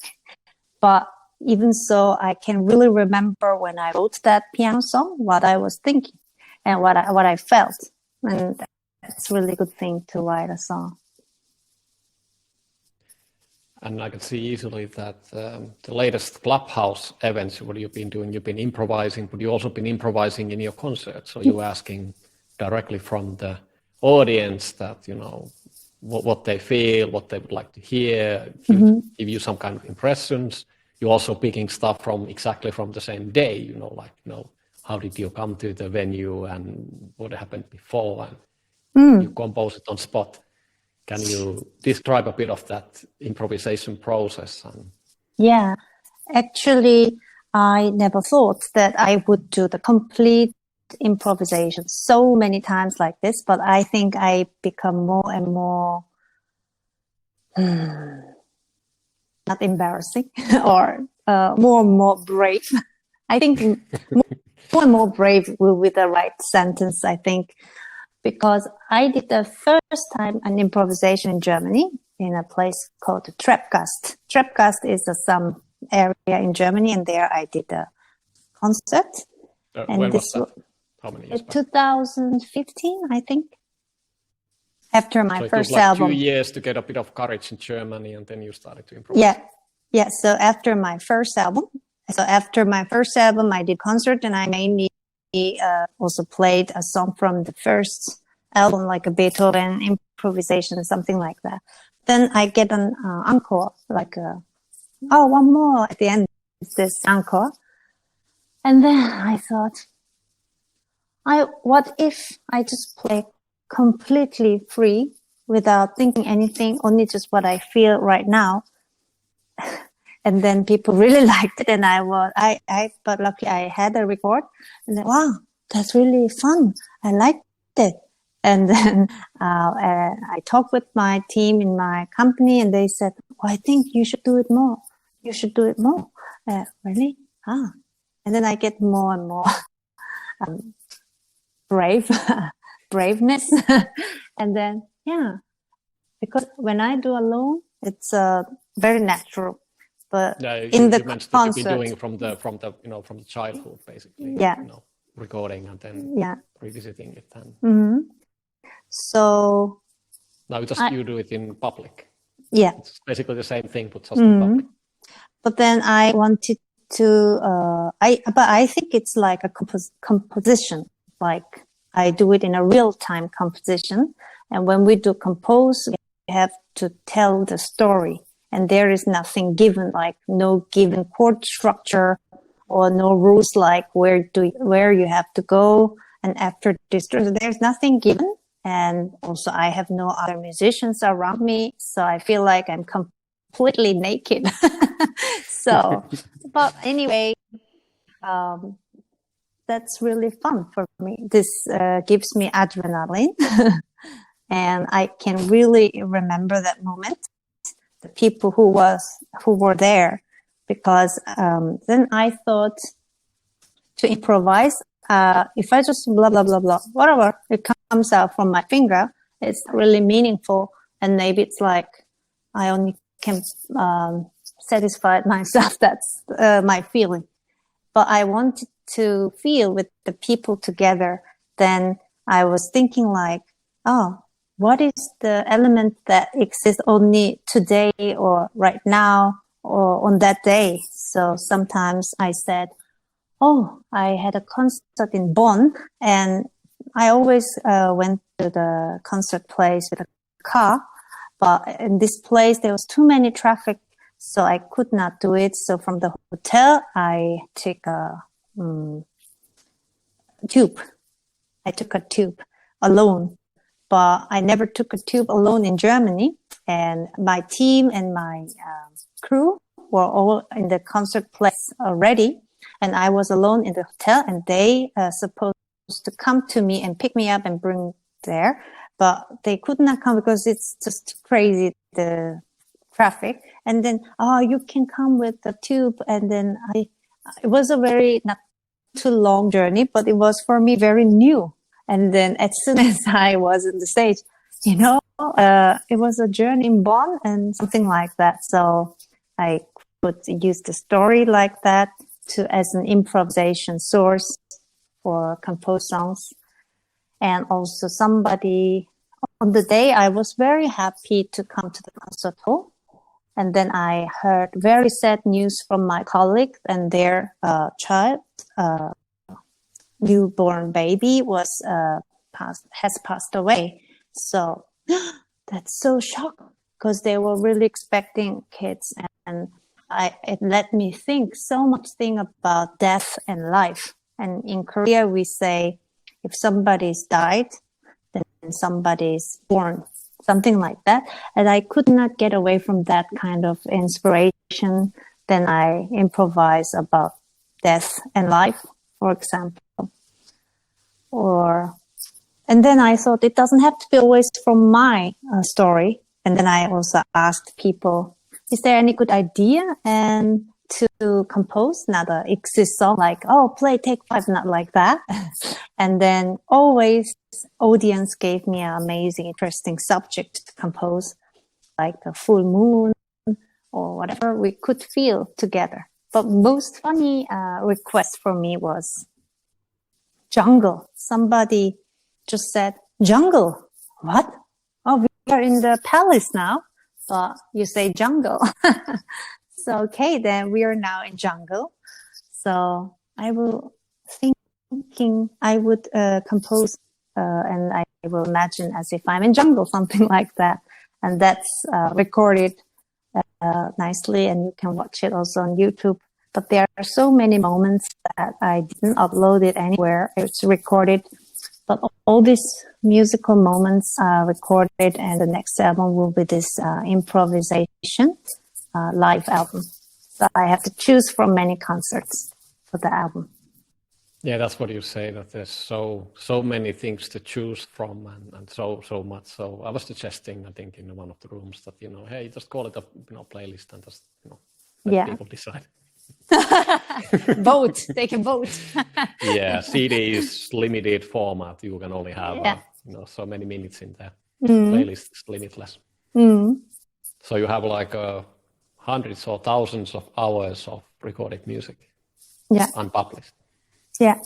But even so, I can really remember when I wrote that piano song, what I was thinking and what I felt. And that's really good thing to write a song. And I can see easily that the latest Clubhouse events, what you've been doing, you've been improvising, but you've also been improvising in your concerts. So you're asking directly from the audience that, you know, what they feel, what they would like to hear, give you some kind of impressions. You're also picking stuff from exactly from the same day, you know, like, you know, how did you come to the venue and what happened before, and you compose it on spot. Can you describe a bit of that improvisation process? Yeah, actually, I never thought that I would do the complete improvisation so many times like this, but I think I become more and more not embarrassing or more and more brave. I think more and more brave will be the right sentence, I think, because I did the first time an improvisation in Germany in a place called Treppgast. Treppgast is some area in Germany, and there I did a concert. When was that? How many years back? 2015, I think. After my first it took like album. 2 years to get a bit of courage in Germany, and then you started to improvise. Yeah. So after my first album, I did concert, and I mainly also played a song from the first album, like a Beethoven improvisation, something like that. Then I get an encore, like one more at the end is this encore. And then I thought, what if I just play completely free without thinking anything, only just what I feel right now. And then people really liked it, and I got lucky. I had a record, and then wow, that's really fun. I liked it. And then I talked with my team in my company, and they said, "I think you should do it more. You should do it more." Really? And then I get more and more braveness, and then because when I do alone, it's very natural. But in the concert, you've been doing from the childhood, basically. Yeah. You know, recording and then revisiting it. And so now you do it in public. Yeah. It's basically the same thing, but just in public. But then I wanted to. I think it's like a composition. Like I do it in a real-time composition, and when we do compose, we have to tell the story. And there is nothing given, like no given chord structure or no rules like where you have to go. And after this, there's nothing given. And also I have no other musicians around me. So I feel like I'm completely naked. So, but anyway, that's really fun for me. This gives me adrenaline. And I can really remember that moment. The people who were there, because then I thought to improvise. If I just blah blah blah blah, whatever it comes out from my finger, it's really meaningful, and maybe it's like I only can satisfy myself. That's my feeling. but I wanted to feel with the people together. Then I was thinking like, oh, what is the element that exists only today or right now or on that day? So sometimes I said, oh, I had a concert in Bonn, and I always went to the concert place with a car. But in this place, there was too many traffic, so I could not do it. So from the hotel, I took a tube. I took a tube alone, but I never took a tube alone in Germany. And my team and my crew were all in the concert place already. And I was alone in the hotel, and they supposed to come to me and pick me up and bring there. But they could not come because it's just crazy, the traffic. And then, oh, you can come with the tube. And then it was a very not too long journey, but it was for me very new. And then as soon as I was on the stage, it was a journey in Bonn and something like that. So I could use the story like that as an improvisation source for composed songs. And also somebody on the day, I was very happy to come to the concert hall. And then I heard very sad news from my colleagues, and their child, newborn baby, has passed away. So that's so shocking because they were really expecting kids, and it let me think so much about death and life. And in Korea, we say, if somebody's died, then somebody's born, something like that. And I could not get away from that kind of inspiration. Then I improvise about death and life, for example. And then I thought it doesn't have to be always from my story. And then I also asked people, is there any good idea and to compose, not a exist song like, oh, play take 5, not like that. And then always audience gave me an amazing, interesting subject to compose, like the full moon or whatever we could feel together. But most funny request for me was jungle. Somebody just said, jungle. What? Oh, we are in the palace now, but you say jungle. So, okay, then we are now in jungle. So I will thinking I would compose and I will imagine as if I'm in jungle, something like that. And that's recorded nicely, and you can watch it also on YouTube. But there are so many moments that I didn't upload it anywhere. It's recorded. But all these musical moments are recorded, and the next album will be this Improvisation live album. So I have to choose from many concerts for the album. Yeah, that's what you say, that there's so many things to choose from and so much. So I was suggesting, I think, in one of the rooms that, hey, just call it a playlist and just let people decide. Vote. They can vote. Yeah, CD is limited format. You can only have so many minutes in there. Playlist is limitless. So you have like hundreds or thousands of hours of recorded music. Yeah. Unpublished. Yeah.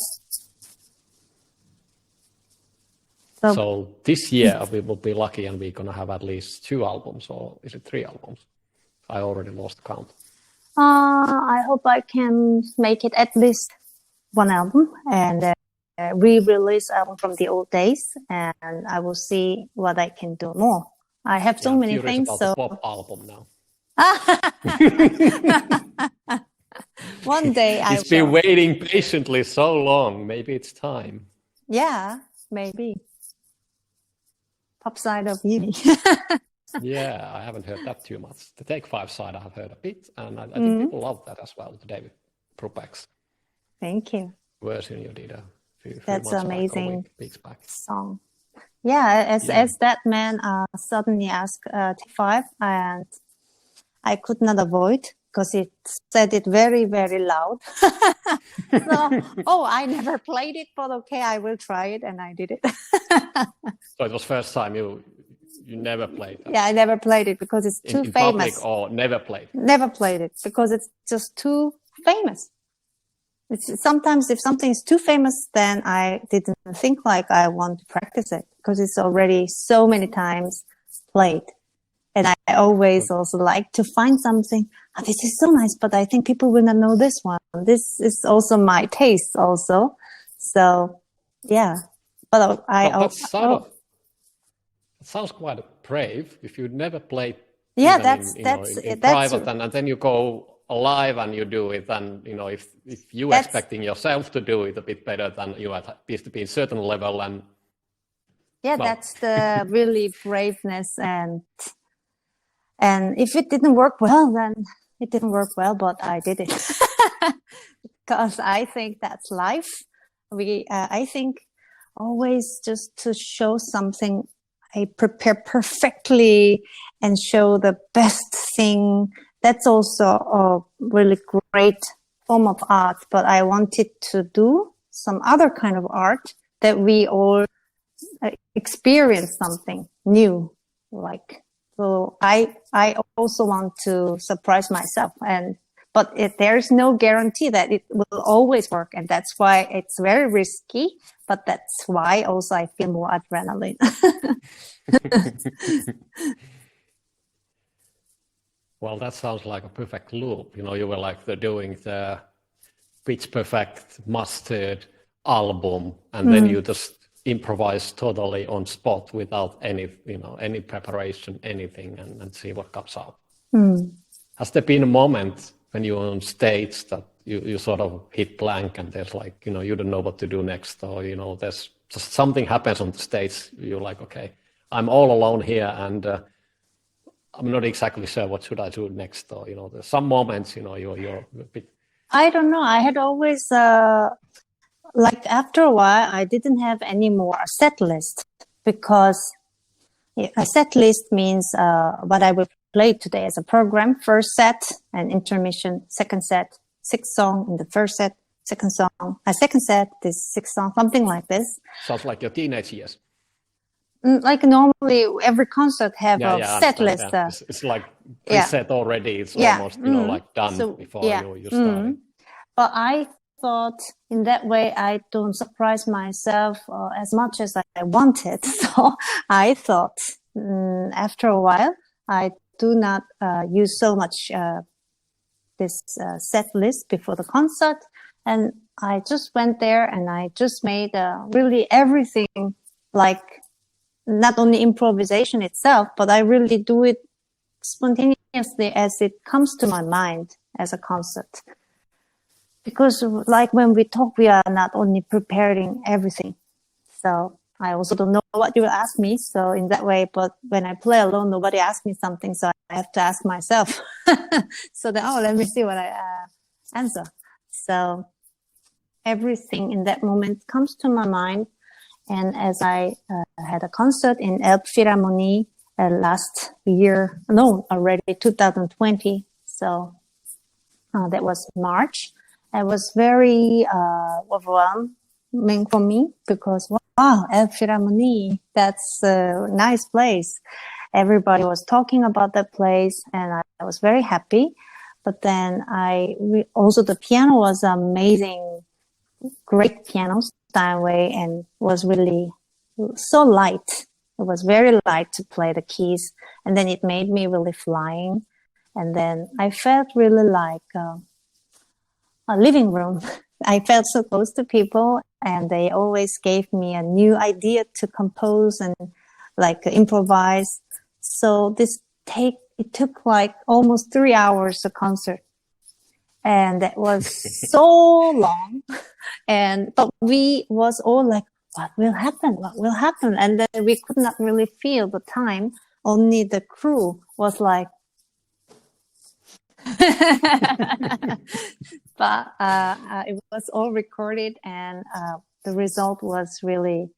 So this year we will be lucky and we're going to have at least 2 albums, or is it 3 albums? I already lost count. I hope I can make it at least 1 album and re-release album from the old days, and I will see what I can do more. I have so many things. About the pop album now. One day I It's been waiting patiently so long. Maybe it's time. Yeah, maybe. Pop side of Younee. Yeah, I haven't heard that too much. The Take 5 side I have heard a bit, and I think people love that as well, the David Brubeck's. Thank you. Version you did a few That's months amazing back, weeks back. Song. Yeah, as that man suddenly asked Take 5, and I could not avoid because it said it very, very loud. So, I never played it, but okay, I will try it, and I did it. So it was first time you never played that? Yeah, I never played it because it's too famous. Public, or never played? Never played it because it's just too famous. Sometimes if something is too famous, then I didn't think like I want to practice it because it's already so many times played. And I always also like to find something. Oh, this is so nice, but I think people will not know this one. This is also my taste also. So yeah, but it sounds quite brave if you never played. Yeah, in private, and then you go live and you do it, and if you expecting yourself to do it a bit better than you at least to be a certain level, and that's the really braveness, and if it didn't work well, then it didn't work well, but I did it because I think that's life. I think always just to show something, I prepare perfectly and show the best thing. That's also a really great form of art, but I wanted to do some other kind of art that we all experience something new. So I also want to surprise myself, but there's no guarantee that it will always work, and that's why it's very risky. But that's why also I feel more adrenaline. Well, that sounds like a perfect loop. You were like doing the pitch perfect mastered album, and then you just improvise totally on spot without any preparation, anything, and see what comes out. Has there been a moment when you're on stage that you sort of hit blank and there's like, you don't know what to do next, or, there's just something happens on the stage, you're like, okay, I'm all alone here and I'm not exactly sure what should I do next, or, there's some moments, you're a bit... I don't know. I had always, after a while, I didn't have any more a set list, because a set list means what I will play today as a program: first set and intermission, second set, 6 songs in the first set, second set, this 6 songs, something like this. Sounds like your teenage years. Like normally every concert have a set list. Yeah. It's like preset already. It's almost, like done before you start. But I thought in that way I don't surprise myself as much as I wanted. So I thought after a while I do not use so much this set list before the concert, and I just went there and I just made really everything, like not only improvisation itself, but I really do it spontaneously as it comes to my mind as a concert. Because like when we talk, we are not only preparing everything. So I also don't know what you will ask me. So in that way, but when I play alone, nobody asks me something. So I have to ask myself. So then, let me see what I answer. So everything in that moment comes to my mind. And as I had a concert in Elbphilharmonie already 2020. So that was March. It was very overwhelming for me because, wow, Elbphilharmonie, that's a nice place. Everybody was talking about that place and I was very happy. But then also the piano was amazing, great piano Steinway, and was really so light. It was very light to play the keys, and then it made me really flying. And then I felt really like a living room. I felt so close to people, and they always gave me a new idea to compose and like improvise. So it took like almost 3 hours a concert. And that was so long. But we was all like, what will happen? What will happen? And then we could not really feel the time. Only the crew was like, but it was all recorded, and the result was really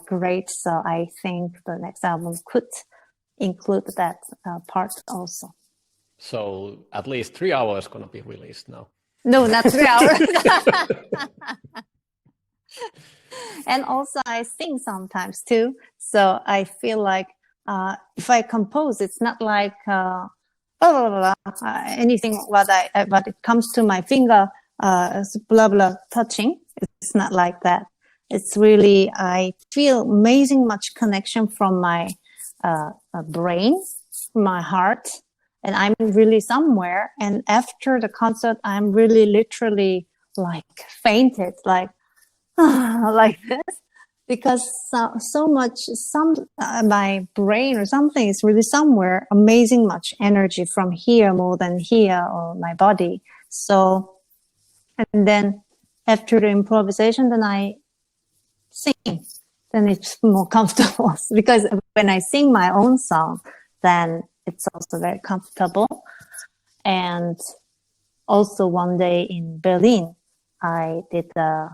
great. So I think the next album could include that part also. So at least 3 hours going to be released now. No, not 3 hours. And also I sing sometimes too. So I feel like if I compose, it's not like anything what it comes to my finger blah, blah, touching. It's not like that. It's really, I feel amazing much connection from my brain, my heart, and I'm really somewhere. And after the concert, I'm really literally like fainted, like like this, because so much, my brain or something is really somewhere, amazing much energy from here more than here or my body. So, and then after the improvisation, then I sing. Then it's more comfortable because when I sing my own song, then it's also very comfortable. And also one day in Berlin, I did the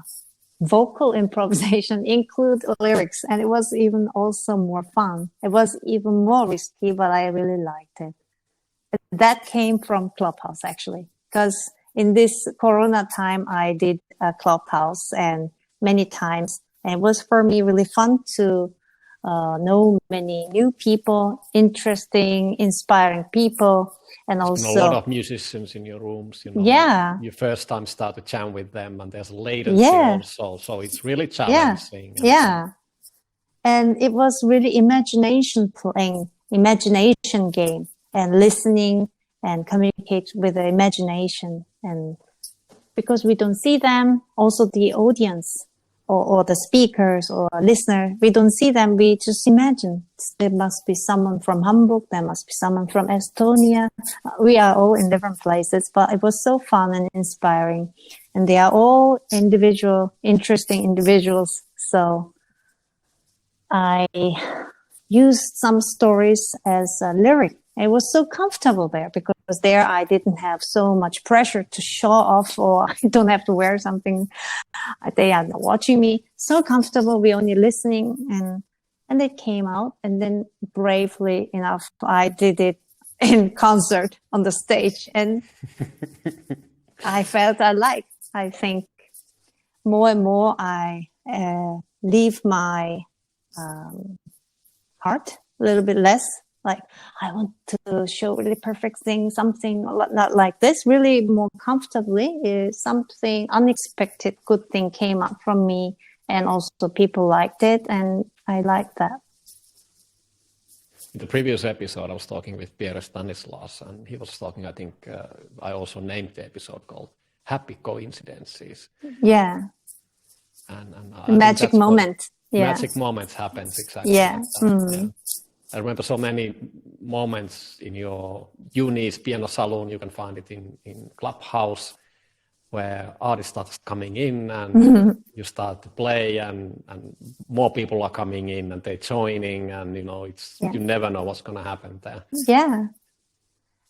vocal improvisation, include lyrics, and it was even also more fun. It was even more risky, but I really liked it. That came from Clubhouse actually, because in this Corona time, I did a Clubhouse and many times. And it was for me really fun to know many new people, interesting, inspiring people, and also a lot of musicians in your rooms. You know, yeah, you first time start to jam with them, and there's latency also, so it's really challenging. Yeah, and it was really imagination game, and listening and communicate with the imagination, and because we don't see them, also the audience. Or the speakers or listener, we don't see them, we just imagine. There must be someone from Hamburg, there must be someone from Estonia. We are all in different places, but it was so fun and inspiring. And they are all interesting individuals. So I used some stories as a lyric. It was so comfortable there because there I didn't have so much pressure to show off, or I don't have to wear something. They are not watching me. So comfortable. We only listening, and it came out. And then bravely enough, I did it in concert on the stage, and I felt I think more and more I leave my heart a little bit less. Like, I want to show really perfect thing, something not like this, really more comfortably. Something unexpected, good thing came up from me, and also people liked it, and I liked that. In the previous episode, I was talking with Pierre Stanislas, and he was talking, I think, I also named the episode called Happy Coincidences. Yeah. And magic moment. Yeah. Magic moments happens exactly. Yeah. Like yeah. I remember so many moments in your Younee's piano salon. You can find it in Clubhouse, where artists start coming in and you start to play, and more people are coming in and they're joining, and you never know what's going to happen there. Yeah,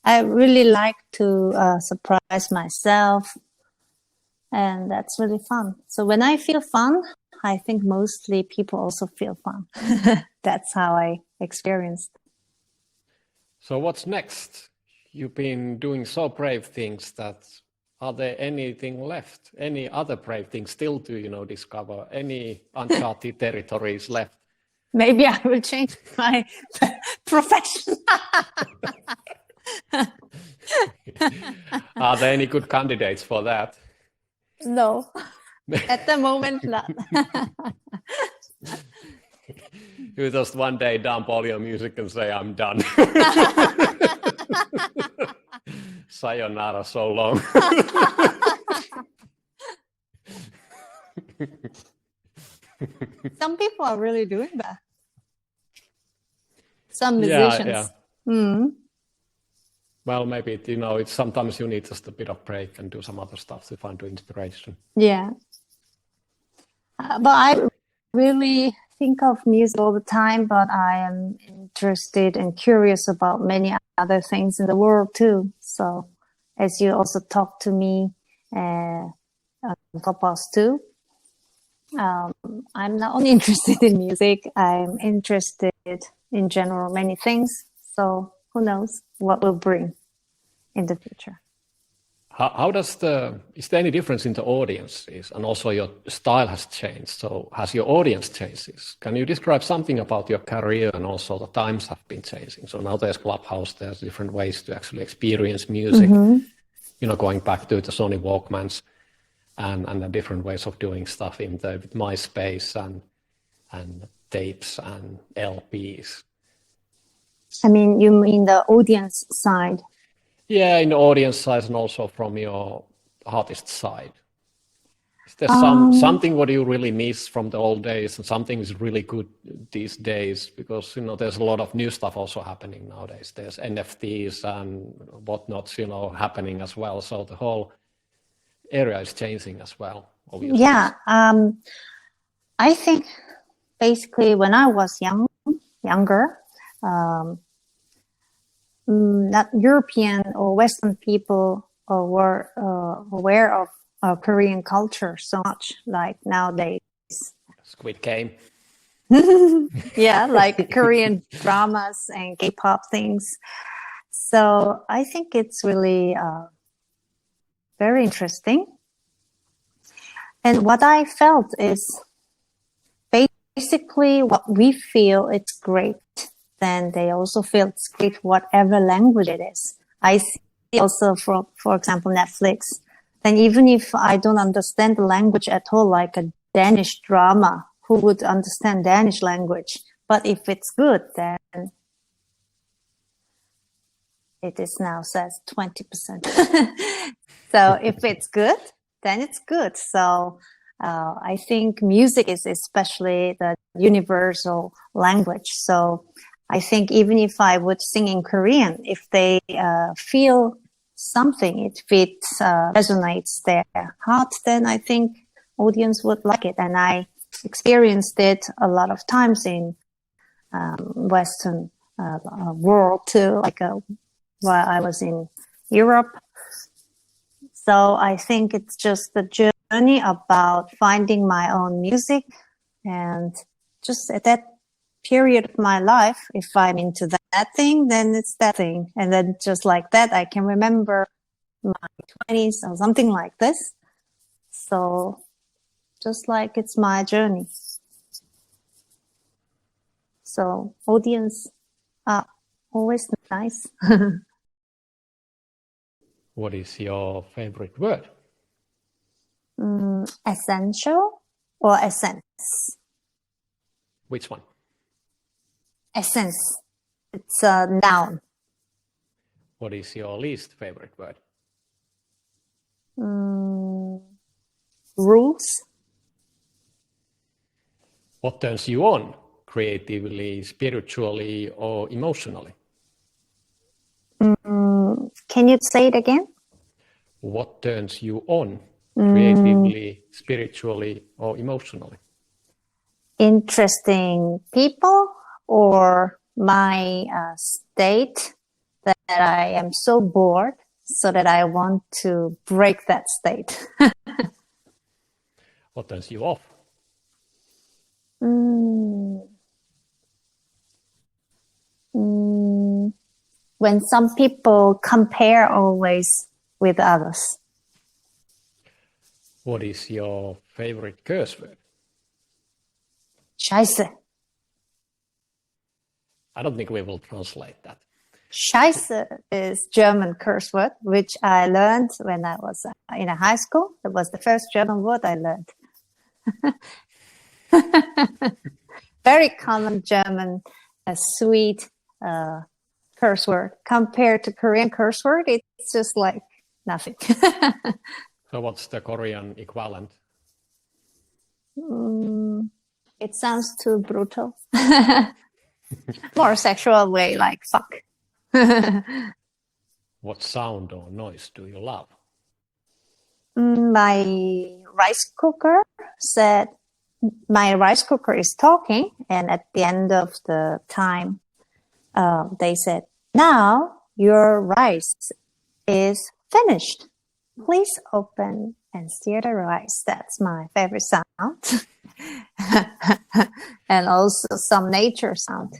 I really like to surprise myself, and that's really fun. So when I feel fun, I think mostly people also feel fun. That's how I experienced. So what's next? You've been doing so brave things that are there anything left? Any other brave things still to, discover? Any uncharted territories left? Maybe I will change my profession. Are there any good candidates for that? No, at the moment not. You just one day dump all your music and say, I'm done. Sayonara, so long. Some people are really doing that. Some musicians. Yeah. Mm. Well, maybe, it's sometimes you need just a bit of break and do some other stuff to find the inspiration. Yeah. But I really think of music all the time, but I am interested and curious about many other things in the world too. So as you also talk to me on Clubhouse too, I'm not only interested in music, I'm interested in general many things. So who knows what will bring in the future. How is there any difference in the audiences, and also your style has changed? So has your audience changed? Can you describe something about your career, and also the times have been changing? So now there's Clubhouse, there's different ways to actually experience music, going back to the Sony Walkmans. and the different ways of doing stuff in the with MySpace and tapes and LPs. I mean, you mean the audience side? Yeah, in the audience side and also from your artist side. Is there something what you really miss from the old days and something is really good these days? Because, you know, there's a lot of new stuff also happening nowadays. There's NFTs and whatnot, you know, happening as well. So the whole area is changing as well, obviously. Yeah, I think basically when I was younger, not European or Western people were aware of Korean culture so much like nowadays. Squid Game. Yeah, like Korean dramas and K-pop things. So I think it's really very interesting. And what I felt is basically what we feel it's great, then they also feel it's great whatever language it is. I see also for example, Netflix. Then even if I don't understand the language at all, like a Danish drama, who would understand Danish language? But if it's good, then it is now says 20%. So if it's good, then it's good. So I think music is especially the universal language. So I think even if I would sing in Korean, if they feel something, if it resonates their heart, then I think audience would like it. And I experienced it a lot of times in Western world too, like while I was in Europe. So I think it's just the journey about finding my own music, and just at that period of my life, if I'm into that thing, then it's that thing. And then just like that, I can remember my 20s or something like this. So just like it's my journey. So audience are always nice. What is your favorite word? Essential or essence? Which one? Essence. It's a noun. What is your least favorite word? Rules. What turns you on creatively, spiritually, or emotionally? Can you say it again? What turns you on creatively, spiritually, or emotionally? Interesting people or my state that I am so bored so that I want to break that state. What turns you off? When some people compare always with others. What is your favorite curse word? Scheiße. I don't think we will translate that. Scheiße is German curse word, which I learned when I was in a high school. It was the first German word I learned. Very common German, sweet curse word. Compared to Korean curse word, it's just like nothing. So what's the Korean equivalent? It sounds too brutal. More sexual way, like fuck. What sound or noise do you love? My rice cooker said, my rice cooker is talking, and at the end of the time, they said, now your rice is finished. Please open and stir the rice. That's my favorite sound. And also some nature sound.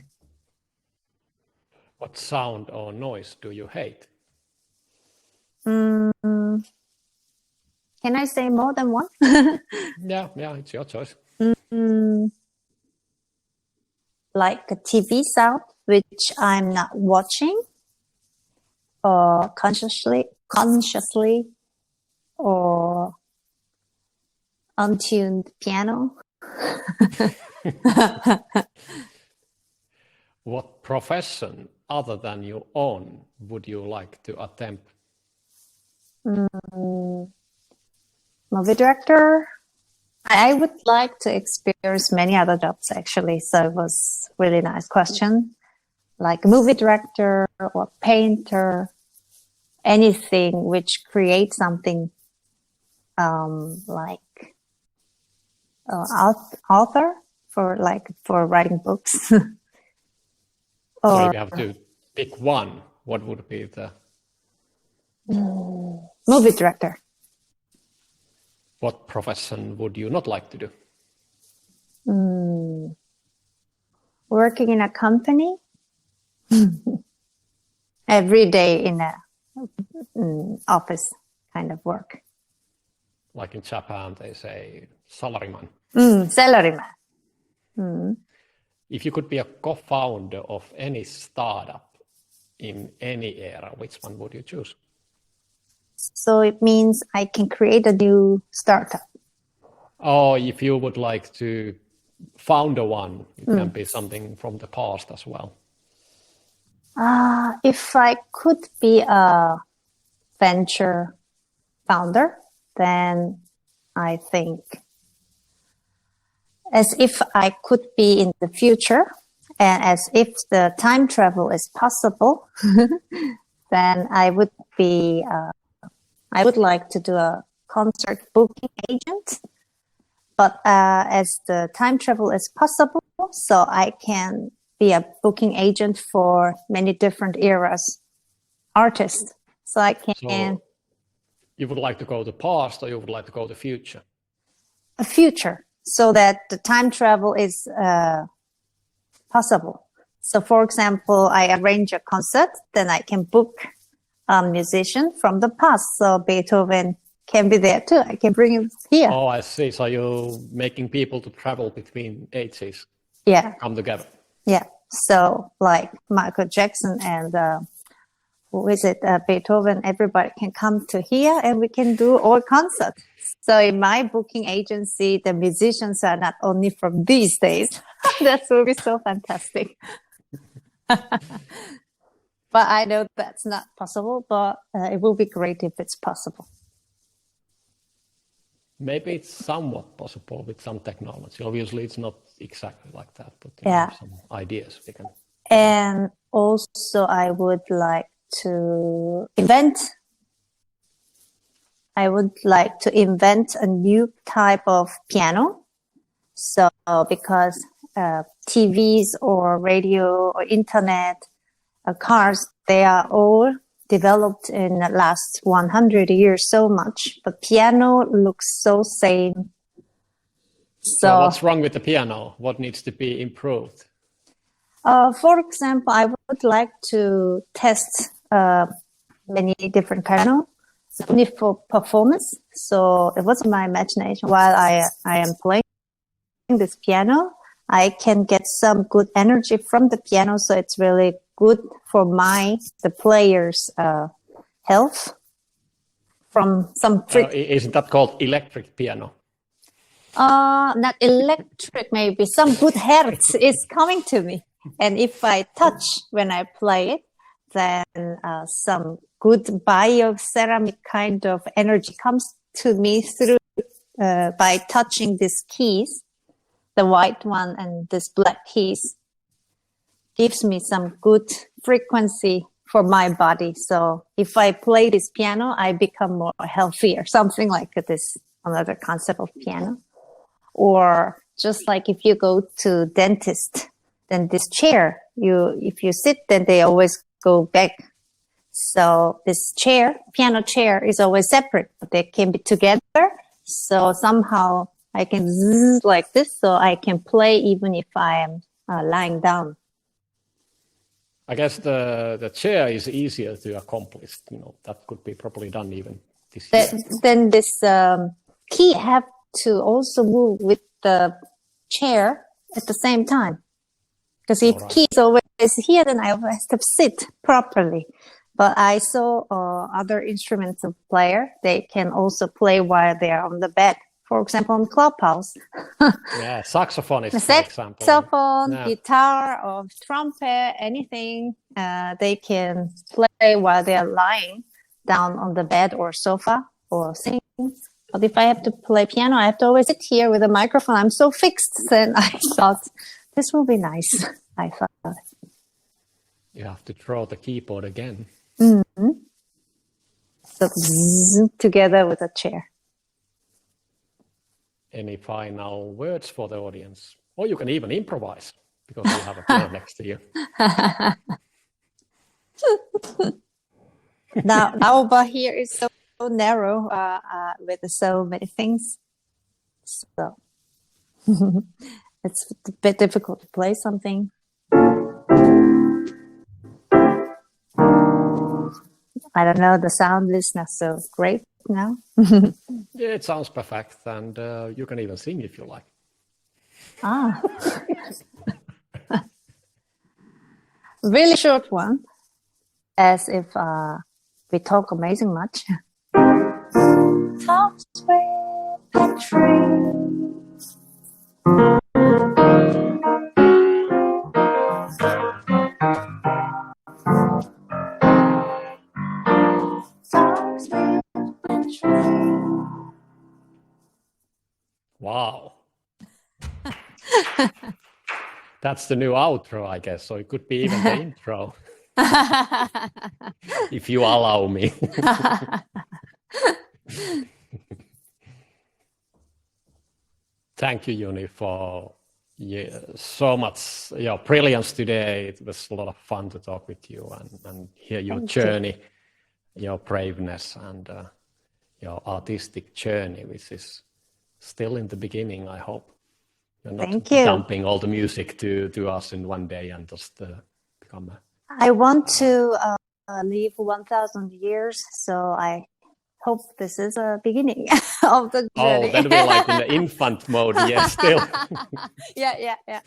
What sound or noise do you hate? Can I say more than one? Yeah, it's your choice. Like a TV sound, which I'm not watching, or consciously, or untuned piano. What profession other than your own would you like to attempt? Movie director. I would like to experience many other jobs actually. So it was really nice question. Like movie director or painter, anything which creates something like author for writing books. So if you have to pick one, what would be the movie director? What profession would you not like to do? Working in a company every day in a office kind of work. Like in Japan, they say salaryman. Salaryman. If you could be a co-founder of any startup in any era, which one would you choose? So it means I can create a new startup. Or if you would like to found one, it can be something from the past as well. If I could be a venture founder, then I think as if I could be in the future and as if the time travel is possible, then I would be, I would like to do a concert booking agent. But as the time travel is possible, so I can be a booking agent for many different eras, artists. So I can... So you would like to go to the past or you would like to go to the future? A future, so that the time travel is possible. So for example, I arrange a concert, then I can book a musician from the past. So Beethoven can be there too. I can bring him here. Oh, I see. So you're making people to travel between ages. Yeah. Come together. Yeah. So like Michael Jackson and who is it? Beethoven, everybody can come to here and we can do all concerts. So in my booking agency, the musicians are not only from these days. That will be so fantastic. But I know that's not possible, but it will be great if it's possible. Maybe it's somewhat possible with some technology. Obviously, it's not exactly like that, but Yeah. some ideas we can. And also, I would like to invent. I would like to invent a new type of piano. So, because TVs or radio or internet, cars, they are all developed in the last 100 years so much, but piano looks so same. So what's wrong with the piano? What needs to be improved? For example, I would like to test many different piano, only for performance. So it was my imagination while I am playing this piano, I can get some good energy from the piano. So it's really good for the player's health from some... Isn't that called electric piano? Not electric, maybe. Some good hertz is coming to me. And if I touch when I play it, then some good bioceramic kind of energy comes to me through by touching these keys, the white one and this black keys. Gives me some good frequency for my body. So if I play this piano, I become more healthier, something like this, another concept of piano. Or just like if you go to dentist, then this chair, if you sit, then they always go back. So this chair, piano chair, is always separate, but they can be together. So somehow I can zzz like this, so I can play even if I am lying down. I guess the chair is easier to accomplish. That could be probably done even this year. Then this key have to also move with the chair at the same time. Because if key is always here, then I always have to sit properly. But I saw other instruments of player, they can also play while they are on the bed, for example, on Clubhouse. Yeah, saxophonist, for example. Saxophone, guitar, or trumpet, anything they can play while they are lying down on the bed or sofa or singing. But if I have to play piano, I have to always sit here with a microphone. I'm so fixed. Then I thought this will be nice. I thought. You have to throw the keyboard again. Mm-hmm. So together with a chair. Any final words for the audience? Or you can even improvise because you have a chair next to you. now over here is so narrow with so many things. So it's a bit difficult to play something. I don't know, the sound is not so great now. Yeah, it sounds perfect, and you can even sing if you like. Ah. Really short one, as if we talk amazing much. Talks with Petri. Wow. That's the new outro, I guess. So it could be even the intro. If you allow me. Thank you, Younee, for so much brilliance today. It was a lot of fun to talk with you and hear your journey, your braveness, and your artistic journey, which is still in the beginning, I hope. You're not dumping all the music to us in one day and just become a... I want to live 1,000 years, so I hope this is a beginning of the journey. Oh, then we're like in the infant mode, yes, still. Yeah.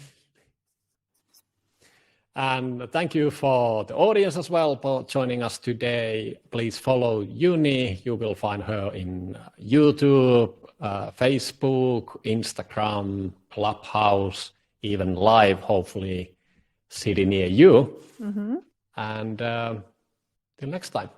And thank you for the audience as well for joining us today. Please follow Younee. You will find her in YouTube, Facebook, Instagram, Clubhouse, even live, hopefully, city near you. Mm-hmm. And till next time.